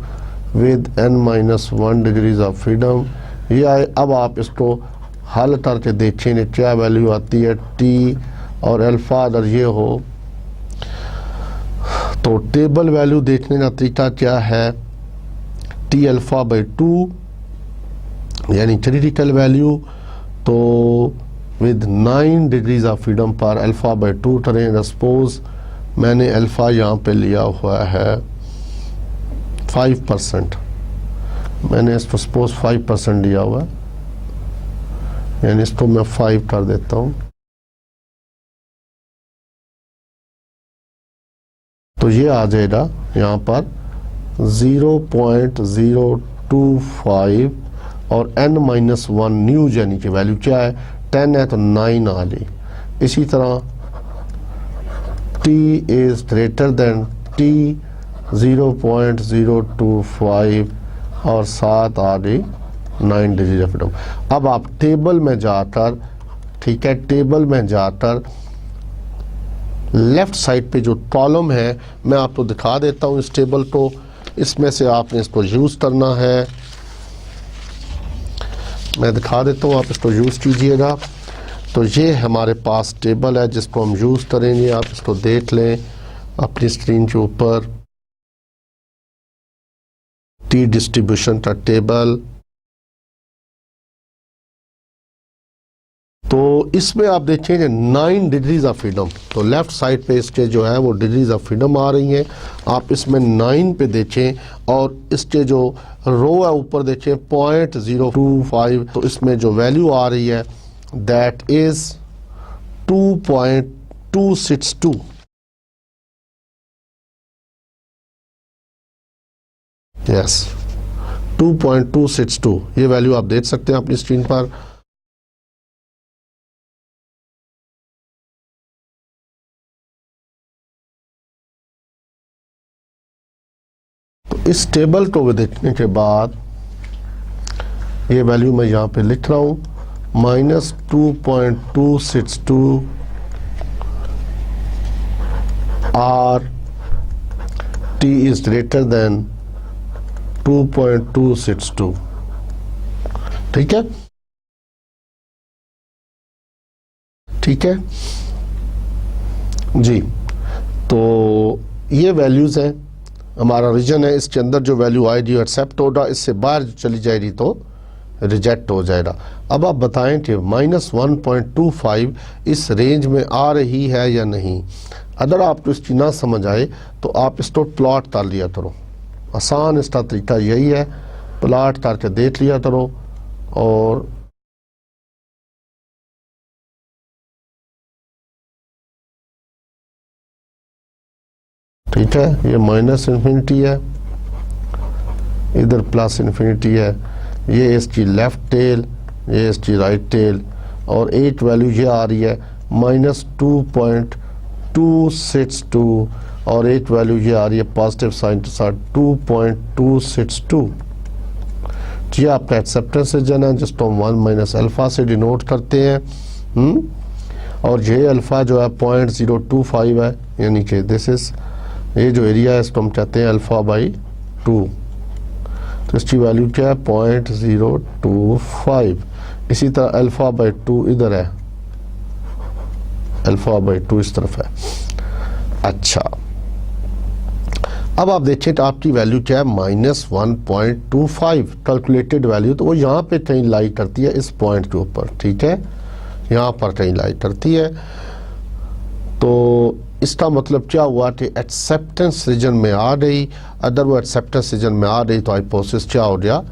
with n-1 degrees of freedom. ये आए। अब आप इसको हल करके देखें क्या वैल्यू आती है टी और अल्फ़ा अगर ये हो तो टेबल वैल्यू देखने का तरीका क्या है, टी अल्फ़ा बाई 2 यानी क्रिटिकल वैल्यू, तो विद 9 डिग्रीज ऑफ फ्रीडम पर अल्फ़ा बाई 2 करें। सपोज मैंने अल्फ़ा यहाँ पे लिया हुआ है 5%, मैंने इसको सपोज 5% लिया हुआ है, यानी इसको मैं 5 कर देता हूँ, तो ये आ जाएगा यहाँ पर 0.025 और n-1 न्यू यानी कि वैल्यू क्या है 10 है तो 9 आ जाए। इसी तरह t is greater then t 0.025 और 7 आ गई 9 डिग्री ऑफ फ्रीडम। अब आप टेबल में जाकर, ठीक है, टेबल में जाकर लेफ्ट साइड पे जो कॉलम है मैं आपको दिखा देता हूँ इस टेबल को, इसमें से आपने इसको यूज़ करना है, मैं दिखा देता हूँ, आप इसको यूज़ कीजिएगा। तो ये हमारे पास टेबल है जिसको हम यूज़ करेंगे, आप इसको देख लें अपनी स्क्रीन के ऊपर, टी डिस्ट्रीब्यूशन का टेबल। तो इसमें आप देखेंगे 9 डिग्रीज ऑफ फ्रीडम, तो लेफ्ट साइड पे इसके जो है वो डिग्रीज ऑफ फ्रीडम आ रही हैं, आप इसमें 9 पे देखें और इसके जो रो है ऊपर देखें 0.025, तो इसमें जो वैल्यू आ रही है दैट इज 2.262। यस 2.262 ये वैल्यू आप देख सकते हैं अपनी स्क्रीन पर। इस टेबल को देखने के बाद ये वैल्यू मैं यहाँ पे लिख रहा हूँ -2.262 R T is greater then 2.262, ठीक है, ठीक है जी। तो ये वैल्यूज़ हैं, हमारा रीजन है, इसके अंदर जो वैल्यू आएगी एक्सेप्ट होगा, इससे बाहर चली जाएगी तो रिजेक्ट हो जाएगा। अब आप बताएं कि -1.25 इस रेंज में आ रही है या नहीं। अगर आपको इसकी ना समझ आए तो आप इसको प्लॉट कर लिया करो, आसान इसका तरीका यही है, प्लॉट करके देख लिया करो। और ठीक है, ये माइनस इन्फिनिटी है, इधर प्लस इन्फिनिटी है, ये इसकी लेफ्ट टेल, ये इसकी राइट टेल, और 8 वैल्यू ये आ रही है -2.262 और 8 वैल्यू ये आ रही है पॉजिटिव साइन के साथ 2.262। ये आपका एक्सेप्टेंस रीजन है जिसको हम 1 - अल्फ़ा से डिनोट करते हैं। और ये अल्फ़ा जो है 0.025 है, यानी कि दिस इज ये जो एरिया है इसको हम कहते हैं अल्फ़ा बाई 2, तो इसकी वैल्यू क्या है 0.025। इसी तरह अल्फ़ा बाई 2 इधर है, अल्फ़ा बाई 2 इस तरफ है। अच्छा, अब आप देखें तो आपकी वैल्यू क्या है -1.25 कैलकुलेटेड वैल्यू, तो वो यहाँ पे कहीं लाई करती है इस पॉइंट के ऊपर, ठीक है, यहाँ पर कहीं लाई करती है। तो इसका मतलब क्या हुआ कि एक्सेप्टेंस रीजन में आ गई, अगर वो एक्सेप्टेंस रीजन में आ गई तो हाइपोथेसिस क्या हो गया,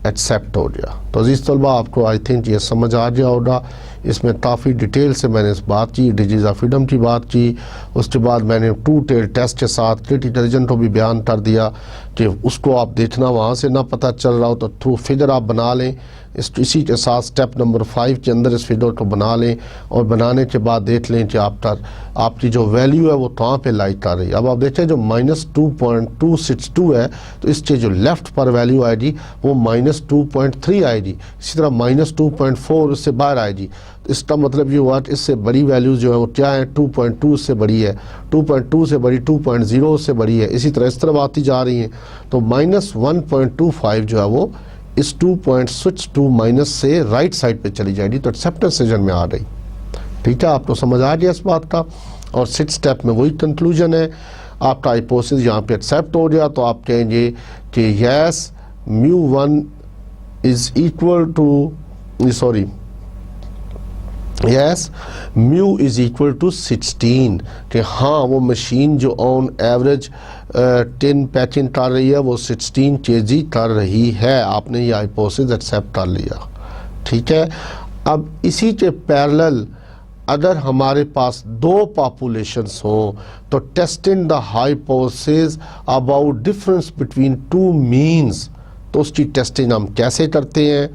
एक्सेप्ट हो गया। तो अजीज़ तलबा आपको आई थिंक ये समझ आ गया होगा, इसमें काफ़ी डिटेल से मैंने इस बात की, डिग्रीज ऑफ फ्रीडम की बात की, उसके बाद मैंने 2 टेल टेस्ट के साथ क्रिटिकल रीजन को भी बयान कर दिया कि उसको आप देखना, वहाँ से ना पता चल रहा हो तो थ्रू फिगर आप बना लें, इसी के साथ स्टेप नंबर 5 के अंदर इस फिगर को बना लें और बनाने के बाद देख लें कि आपकी जो वैल्यू है वो कहाँ पे लाई कर रही है। अब आप देखें जो -2.262 है तो इसके जो लेफ़्ट पर वैल्यू आएगी वो -2.3 आएगी, इसी तरह -2.4 इससे बाहर आएगी। तो इसका मतलब ये हुआ कि इससे बड़ी वैल्यू जो है वो क्या है 2.2 से बड़ी है, 2.2 से बड़ी 2.0 से बड़ी है, इसी तरह इस तरफ आती जा रही हैं। तो -1.25 जो है वो इस 2 पॉइंट स्विच टू माइनस से राइट साइड पे चली जाएगी तो एक्सेप्टेंस रीजन में आ रही। ठीक है, आपको समझ आ गया इस बात का। और 6 स्टेप में वही कंक्लूजन है, आपका हाइपोथेसिस यहाँ पे एक्सेप्ट हो गया तो आप कहेंगे कि yes μ1 is equal to yes mu is equal to 16, कि हाँ वो मशीन जो ऑन एवरेज 10 पैचिंग कर रही है वो 16 kg कर रही है। आपने ये हाइपोथेसिस एक्सेप्ट कर लिया। ठीक है, अब इसी के पैरेलल अगर हमारे पास दो पॉपुलेशंस हों तो testing the hypothesis about difference between two means, तो उसकी टेस्टिंग हम कैसे करते हैं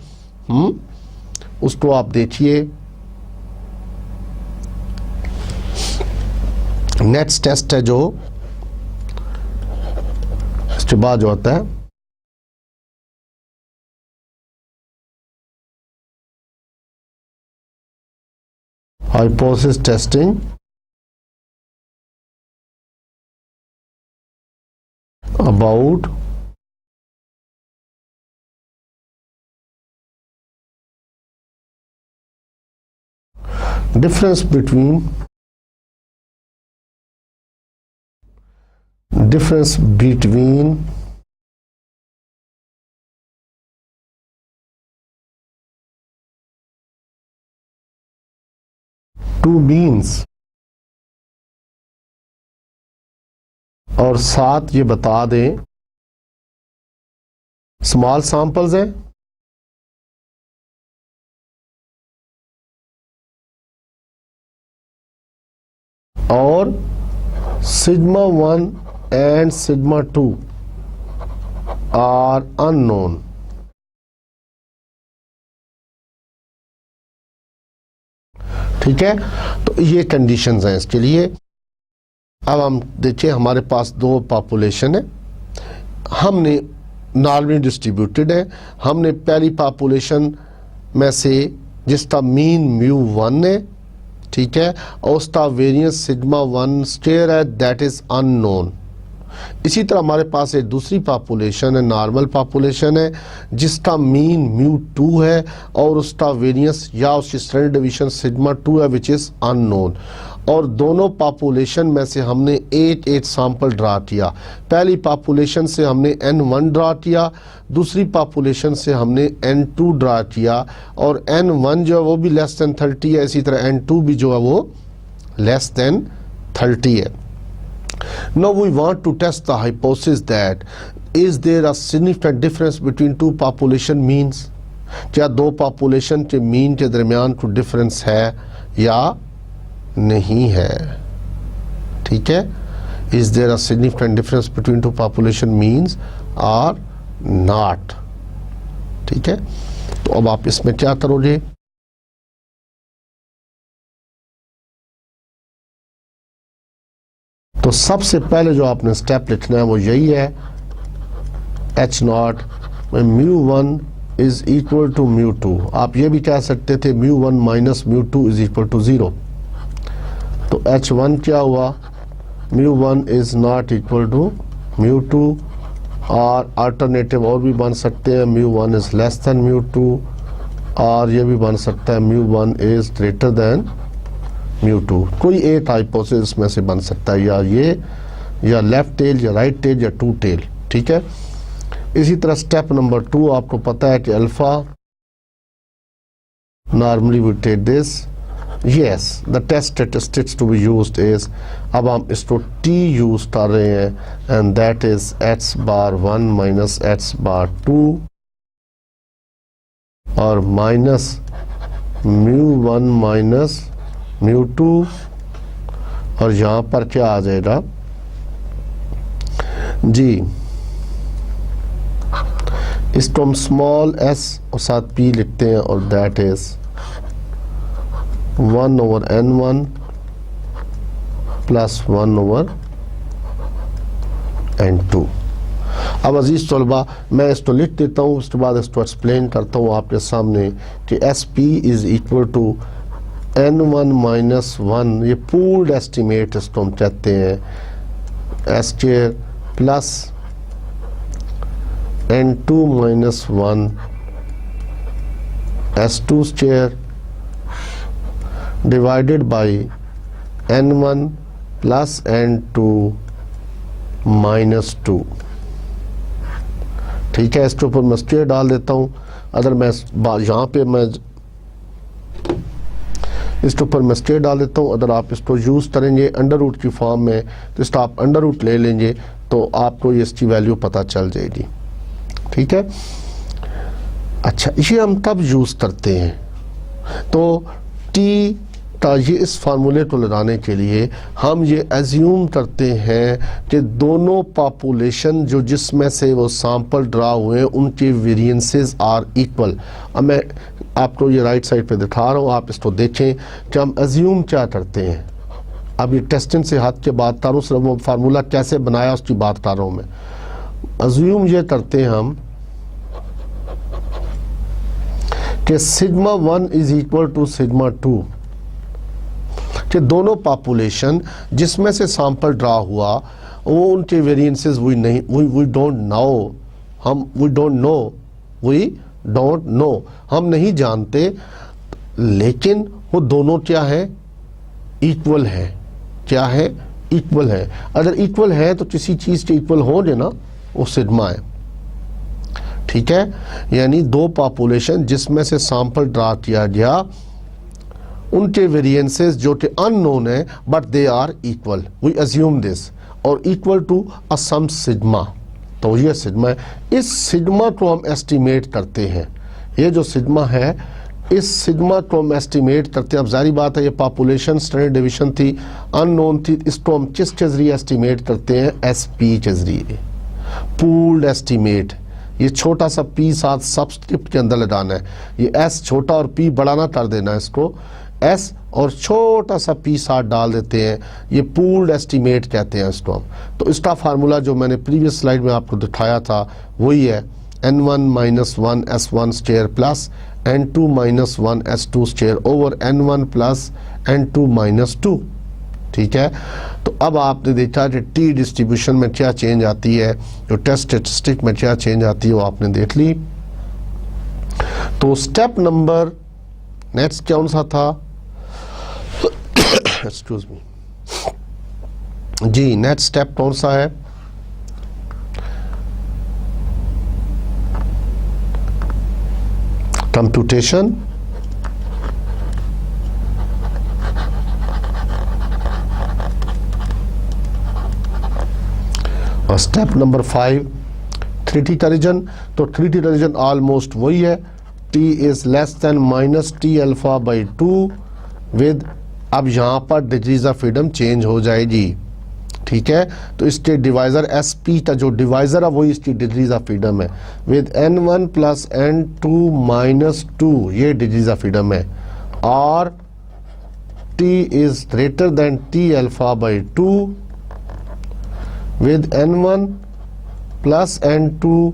उसको आप देखिए। नेक्स्ट टेस्ट है जो इसके बाद जो होता है hypothesis testing about difference between two means, और साथ ये बता दें स्मॉल सैंपल्स हैं और sigma 1 and sigma 2 are unknown. ठीक है, तो ये कंडीशंस हैं इसके लिए। अब हम देखिए हमारे पास दो पॉपुलेशन है, हमने नॉर्मली डिस्ट्रीब्यूटेड है। हमने पहली पॉपुलेशन में से जिसका मीन μ1 है, ठीक है, और उसका वेरिएंस सिग्मा 1 स्क्वायर है, दैट इज अननोन। इसी तरह हमारे पास एक दूसरी पॉपुलेशन है, नॉर्मल पॉपुलेशन है, जिसका मीन μ2 है और उसका वेरिएंस या उसकी स्टैंडर्ड डिवीजन सिग्मा 2 है, विच इज अननोन। और दोनों पॉपुलेशन में से हमने 8 सैंपल ड्रा किया। पहली पॉपुलेशन से हमने N1 ड्रा किया, दूसरी पॉपुलेशन से हमने N2 ड्रा किया, और N1 जो है वो भी लेस देन 30 है, इसी तरह N2 भी जो है वो लेस देन 30 है। Now we want to test the hypothesis that is there a significant difference between two population means, क्या दो पॉपुलेशन के मीन के दरमियान कोई डिफरेंस है या नहीं है। ठीक है, is there a significant difference between two population means or not. ठीक है, तो अब आप इसमें क्या करोगे, तो सबसे पहले जो आपने स्टेप लिखना है वो यही है, H0 में μ1 इज इक्वल टू μ2। आप ये भी कह सकते थे μ1 माइनस μ2 इज इक्वल टू 0। तो H1 क्या हुआ, μ1 इज नॉट इक्वल टू μ2, और अल्टरनेटिव और भी बन सकते हैं, μ1 इज लेस देन μ2, और ये भी बन सकता है μ1 इज ग्रेटर देन μ2। कोई एक हाइपोथेसिस में से बन सकता है, या ये या लेफ्ट टेल या राइट टेल या टू टेल। ठीक है, इसी तरह स्टेप नंबर 2 आपको पता है कि alpha normally we take this, yes the test statistics to be used is, अब हम इसको टी यूज कर रहे हैं, and that is x⁻1 minus x⁻2 और माइनस μ1 माइनस μ2, और यहाँ पर क्या आ जाएगा जी, इसको हम स्मॉल s और साथ p लिखते हैं, और that is 1/n1 plus 1/n2। अब अजीज तलबा मैं इसको लिख देता हूँ, उसके बाद इसको एक्सप्लेन करता हूँ आपके सामने कि SP is equal to N1 minus 1, ये पूल्ड एस्टिमेट इसको हम कहते हैं, S² plus N2 minus 1 S2 square divided by N1 plus N2 minus 2। ठीक है, इसके ऊपर मैं स्क्वायर डाल देता हूँ। अगर मैं यहाँ पे मैं इसके ऊपर मैं स्क्वायर डाल देता हूँ। अगर आप इसको यूज़ करेंगे अंडर रूट की फॉर्म में तो इसका आप अंडर रूट ले लेंगे तो आपको इसकी वैल्यू पता चल जाएगी। ठीक है, अच्छा ये हम कब यूज़ करते हैं? तो टी का ये इस फार्मूले को लगाने के लिए हम ये एज्यूम करते हैं कि दोनों पॉपुलेशन जो जिसमें से वो सैंपल ड्रा हुए हैं उनके वेरिएंसेस आर इक्वल। अब मैं आपको ये राइट साइड पे दिखा रहा हूँ, आप इसको देखें कि हम एज्यूम क्या करते हैं। अब ये टेस्टिंग से हाथ के बात कर रहा हूँ, सिर्फ वो फार्मूला कैसे बनाया उसकी बात कर रहा हूँ मैं। एज्यूम ये करते हैं हम कि sigma 1 is equal to sigma 2, कि दोनों पॉपुलेशन जिसमें से सैंपल ड्रा हुआ वो उनके वेरिएंसेस वी डोंट नो, हम नहीं जानते, लेकिन वो दोनों क्या है? इक्वल है। क्या है? इक्वल है। अगर इक्वल है तो किसी चीज़ के इक्वल हो ना, वो सिग्मा है। ठीक है, यानी दो पॉपुलेशन जिसमें से सैंपल ड्रा किया गया उनके वेरिएंसेस जो कि अननोन है but they are equal, we assume this, और equal to a sum sigma. तो ये सिग्मा है। इस सिग्मा को हम एस्टिमेट करते हैं। ये जो सिग्मा है इस सिग्मा को हम एस्टिमेट करते हैं। अब जारी बात है ये पॉपुलेशन स्टैंडर्ड डिवीजन थी, अननोन थी, इसको हम किस के जरिए एस्टिमेट करते हैं? एसपी के जरिए, पूल्ड एस्टिमेट। ये छोटा सा पी साथ सबस्क्रिप्ट के अंदर लगाना है। ये एस छोटा और पी बड़ा ना कर देना है, इसको एस और छोटा सा पी साथ डाल देते हैं। ये पूल्ड एस्टिमेट कहते हैं इसको हम। तो इसका फार्मूला जो मैंने प्रीवियस स्लाइड में आपको दिखाया था वही है n1 minus 1 s1 square plus n2 minus 1 s2 square over n1 plus n2 minus 2। ठीक है, तो अब आपने देखा कि टी डिस्ट्रीब्यूशन में क्या चेंज आती है, जो टेस्ट स्टेटिस्टिक में क्या चेंज आती है वो आपने देख ली। तो स्टेप नंबर नेक्स्ट कौन सा था? एक्सक्यूज मी जी, नेक्स्ट स्टेप कौन सा है? कंप्यूटेशन। और स्टेप नंबर 5 3T कंपैरिजन। तो 3T कंपैरिजन ऑलमोस्ट वही है, t is less then minus T alpha by 2 with, अब यहाँ पर डिग्रीज ऑफ फ्रीडम चेंज हो जाएगी। ठीक है, तो इसके डिवाइजर एस पी का जो डिवाइजर है वही इसकी डिग्रीज ऑफ फ्रीडम है, with n1 plus n2 minus 2, ये डिग्रीज ऑफ फ्रीडम है। और t is greater then t alpha by 2 with n1 plus n2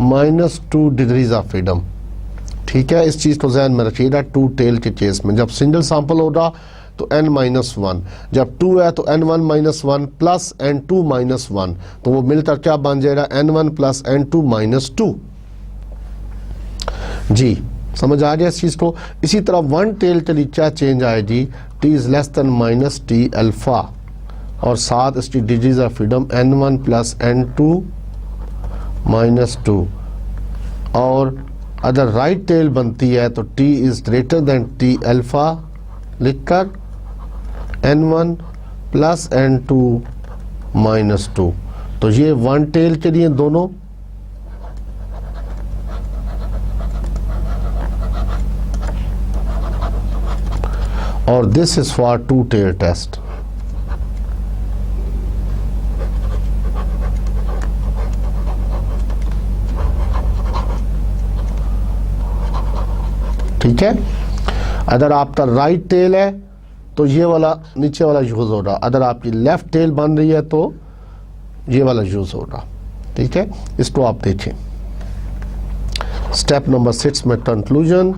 minus 2 degrees of freedom. ठीक है, इस चीज़ को ध्यान में रखिएगा। टू टेल के केस में जब सिंगल सैंपल होगा तो n माइनस 1, जब 2 है तो n1 minus 1 plus n2 minus 1, तो वो मिलकर क्या बन जाएगा? n1 plus n2 minus 2। जी समझ आ गया इस चीज़ को। इसी तरह वन टेल के लिए क्या चेंज आएगी? t is less then minus T alpha, और साथ इसकी degrees of freedom n1 plus n2 minus 2। और अगर राइट टेल बनती है तो t is greater then t alpha लिखकर n1 प्लस n2 माइनस 2। तो ये वन टेल के लिए दोनों। और this is for two tail test. ठीक है, अगर आपका राइट टेल है तो ये वाला नीचे वाला यूज होगा, अगर आपकी लेफ्ट टेल बन रही है तो ये वाला यूज होगा। ठीक है, इसको आप देखें। स्टेप नंबर 6 में कंक्लूजन।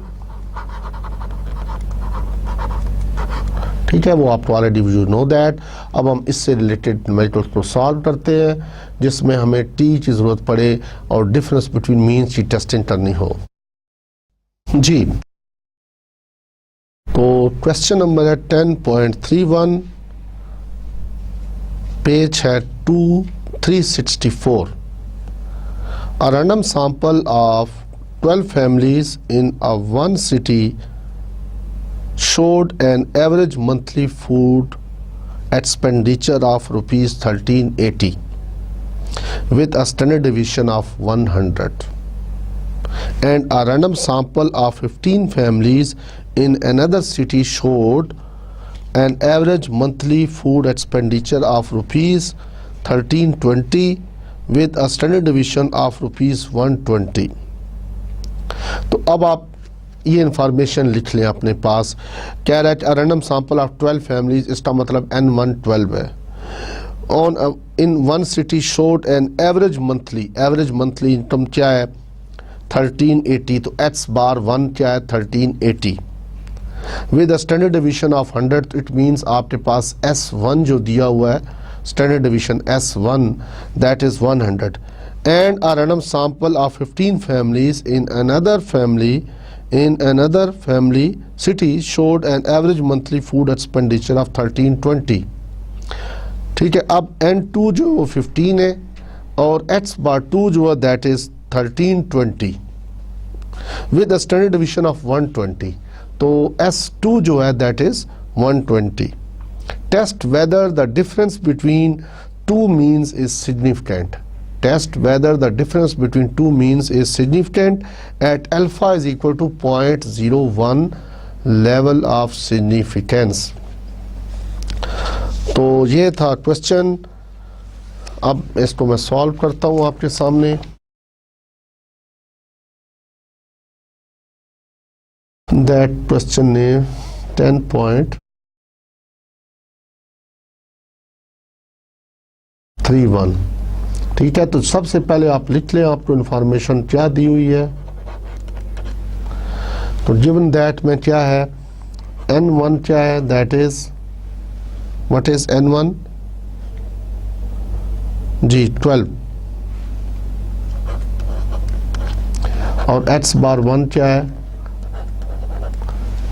ठीक है, वो आपको ऑलरेडी यू नो दैट। अब हम इससे रिलेटेड न्यूमेरिकल्स को सॉल्व करते हैं जिसमें हमें टी की ज़रूरत पड़े और डिफरेंस बिटवीन मीन्स की टेस्टिंग करनी हो। जी तो क्वेश्चन नंबर है 10.31, पेज है 364। A random sample of 12 families in a one city showed an average monthly food expenditure of rupees 1380 with a standard deviation of 100, and a random sample of 15 families in another city showed an average monthly food expenditure of rupees 1320 with a standard deviation of rupees 120। तो अब आप ये information लिख लें अपने पास। कह रहा है रैंडम सैंपल ऑफ 12 फैमिलीज, इसका मतलब N1 12 है। On in one city showed an average monthly income क्या है 1380, तो X बार 1 क्या है 1380 with standard division of 100। It means आपके पास S1 जो दिया हुआ है standard division S1 that is 100, and a random sample of 15 families in another family city showed an average monthly food expenditure of 1320। ठीक है, अब N2 जो 15 है और X बार 2 जो है that is 1320 with a standard deviation of 120, तो S2 जो है that is 120। Test whether the difference between two means is significant. Test whether the difference between two means is significant at alpha is equal to 0.01 level of significance। तो ये था question. अब इसको मैं solve करता हूँ आपके सामने। दैट क्वेश्चन ने 10.31। ठीक है, तो सबसे पहले आप लिख लें आपको इंफॉर्मेशन क्या दी हुई है। तो गिवन दैट में क्या है N1 क्या है that is what is N1 जी 12, और X बार 1 क्या है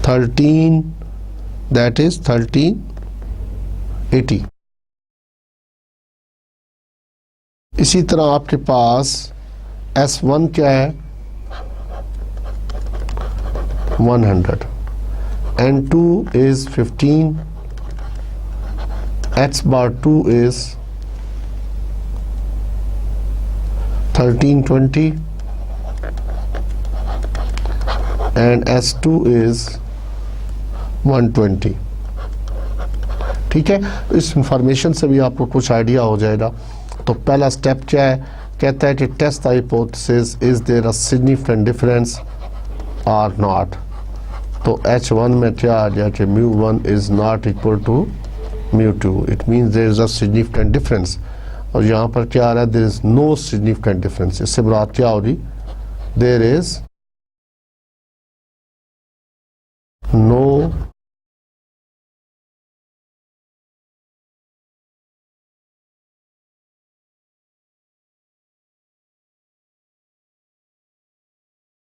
13 दैट इज 1380। इसी तरह आपके पास S1 क्या है 100, N2 is 15, X bar 2 is 1320 and S2 is 120। ठीक है, इस इंफॉर्मेशन से भी आपको कुछ आइडिया हो जाएगा। तो पहला स्टेप क्या है, कहता है कि test the hypothesis is there a significant difference और नॉट। तो H1 में क्या आ गया कि μ1 is not equal to μ2, it means there is a significant difference. और यहाँ पर क्या आ रहा है there is no significant difference. इससे मुराद क्या होगी देयर इज नो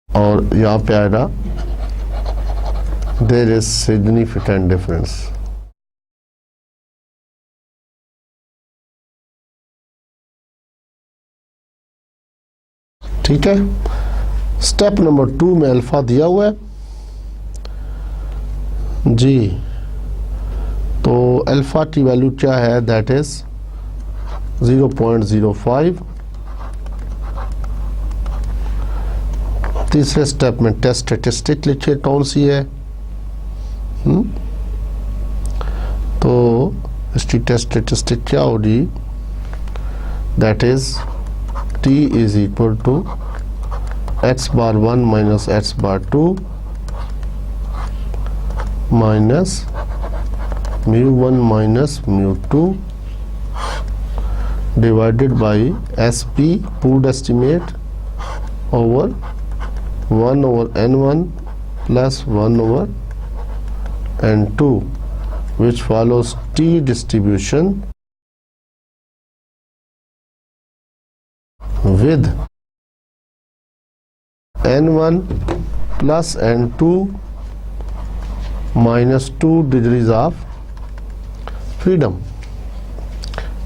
और यहाँ पे आएगा देयर इज सिग्निफिकेंट डिफरेंस। ठीक है, स्टेप नंबर 2 में अल्फा दिया हुआ है जी। तो अल्फा की वैल्यू क्या है दैट इज 0.05। तीसरे स्टेप में टेस्ट स्टैटिस्टिक लिखिए कौन सी है। तो इसकी टेस्ट स्टैटिस्टिक क्या होगी that is T is equal to X bar 1 minus X bar 2 minus μ1 minus μ2 divided by SP pooled estimate over 1 over N1 plus 1 over N2, which follows T distribution with N1 plus N2 -2 degrees of freedom.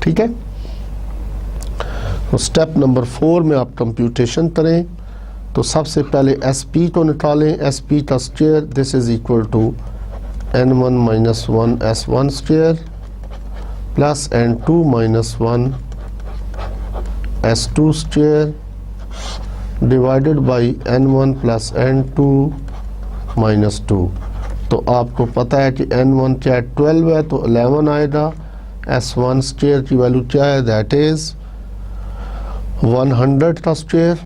ठीक है, तो step number 4 में आप computation करें। तो सबसे पहले SP को निकालें। SP का square this is equal to n1 - 1 S1 square plus n2 - 1 S2 square divided by n1 plus n2 - 2। तो आपको पता है कि n1 क्या 12 है तो 11 आएगा। S1 स्क्वायर की वैल्यू क्या है, दैट इज 100 का स्क्वायर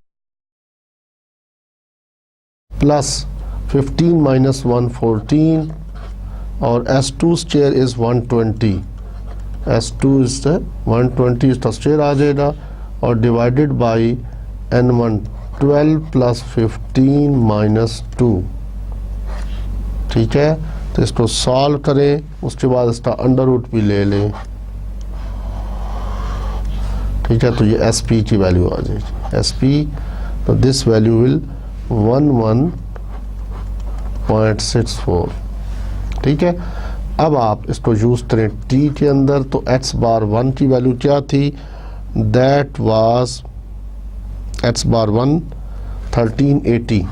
प्लस 15 - 1 14 और S2 square is 120। S2 is 120 इसका स्क्वायर आ जाएगा और डिवाइडेड बाई n1 12 प्लस 15 - 2। ठीक है, तो इसको सॉल्व करें, उसके बाद इसका अंडर रूट भी ले लें। ठीक है, तो ये SP की वैल्यू आ जाएगी। SP तो दिस वैल्यू विल 11.64। ठीक है, अब आप इसको यूज करें T के अंदर। तो x बार 1 की वैल्यू क्या थी, that was x bar 1 1380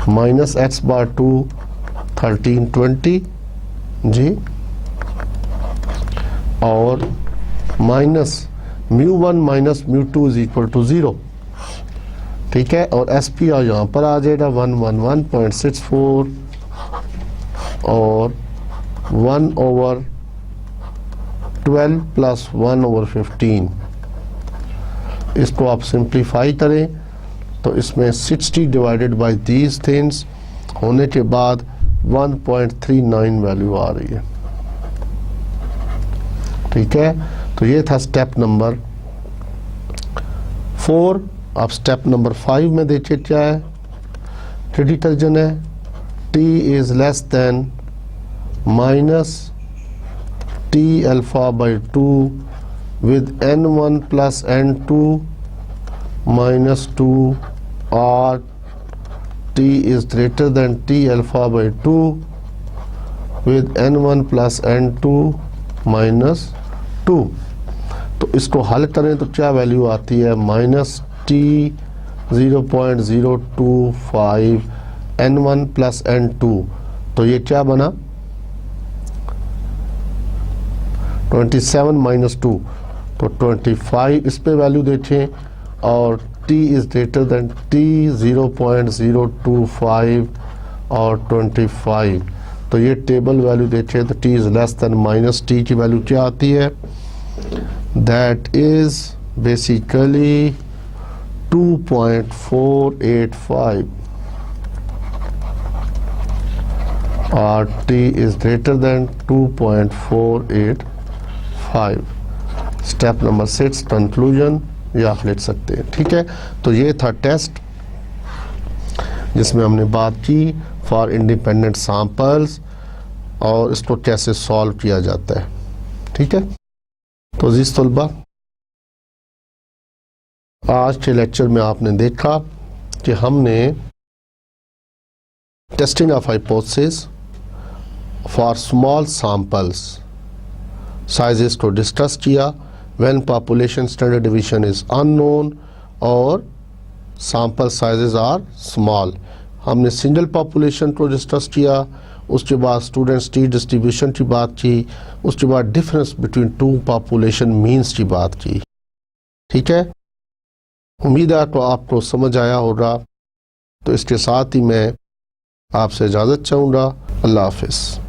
minus x bar 2 1320 जी, और minus μ1 minus μ2 is equal to 0। ठीक है, और SP यहाँ पर आ जाएगा 111.64 और 1/12 प्लस 1/15। इसको आप सिंप्लीफाई करें तो इसमें 60 डिवाइडेड बाय दीज थिंग्स होने के बाद 1.39 वैल्यू आ रही है। ठीक है, तो ये था स्टेप नंबर 4। आप स्टेप नंबर 5 में देखिए क्या है, डिटर्जन है T is less then minus T alpha by 2 with n1 plus n2 minus 2 or T is greater than T alpha by 2 with n1 plus n2 minus 2। तो इसको हल करें तो क्या वैल्यू आती है, -T 0.025 n1 प्लस n2। तो ये क्या बना 27 - 2 तो 25 इस पे वैल्यू देखें और T is greater then T 0.025 और 25। तो ये टेबल वैल्यू देखें तो T is less then -T की वैल्यू क्या आती है, दैट इज बेसिकली 2.485 और T is greater then 2.485। Step number 6 conclusion, ये आप लिख सकते हैं। ठीक है, तो ये था टेस्ट जिसमें हमने बात की फॉर इंडिपेंडेंट सैंपल्स और इसको कैसे सॉल्व किया जाता है। ठीक है, तो अजीज तलबा आज के लेक्चर में आपने देखा कि हमने testing of hypothesis for small samples sizes को डिस्कस किया, when population standard division is unknown और सैंपल साइजेस आर स्मॉल। हमने सिंगल पॉपुलेशन को डिस्कस किया, उसके बाद स्टूडेंट्स की डिस्ट्रीब्यूशन की बात की, उसके बाद difference between two population means की बात की। ठीक है, उम्मीद है तो आपको समझ आया होगा। तो इसके साथ ही मैं आपसे इजाज़त चाहूँगा। अल्लाह हाफिज़।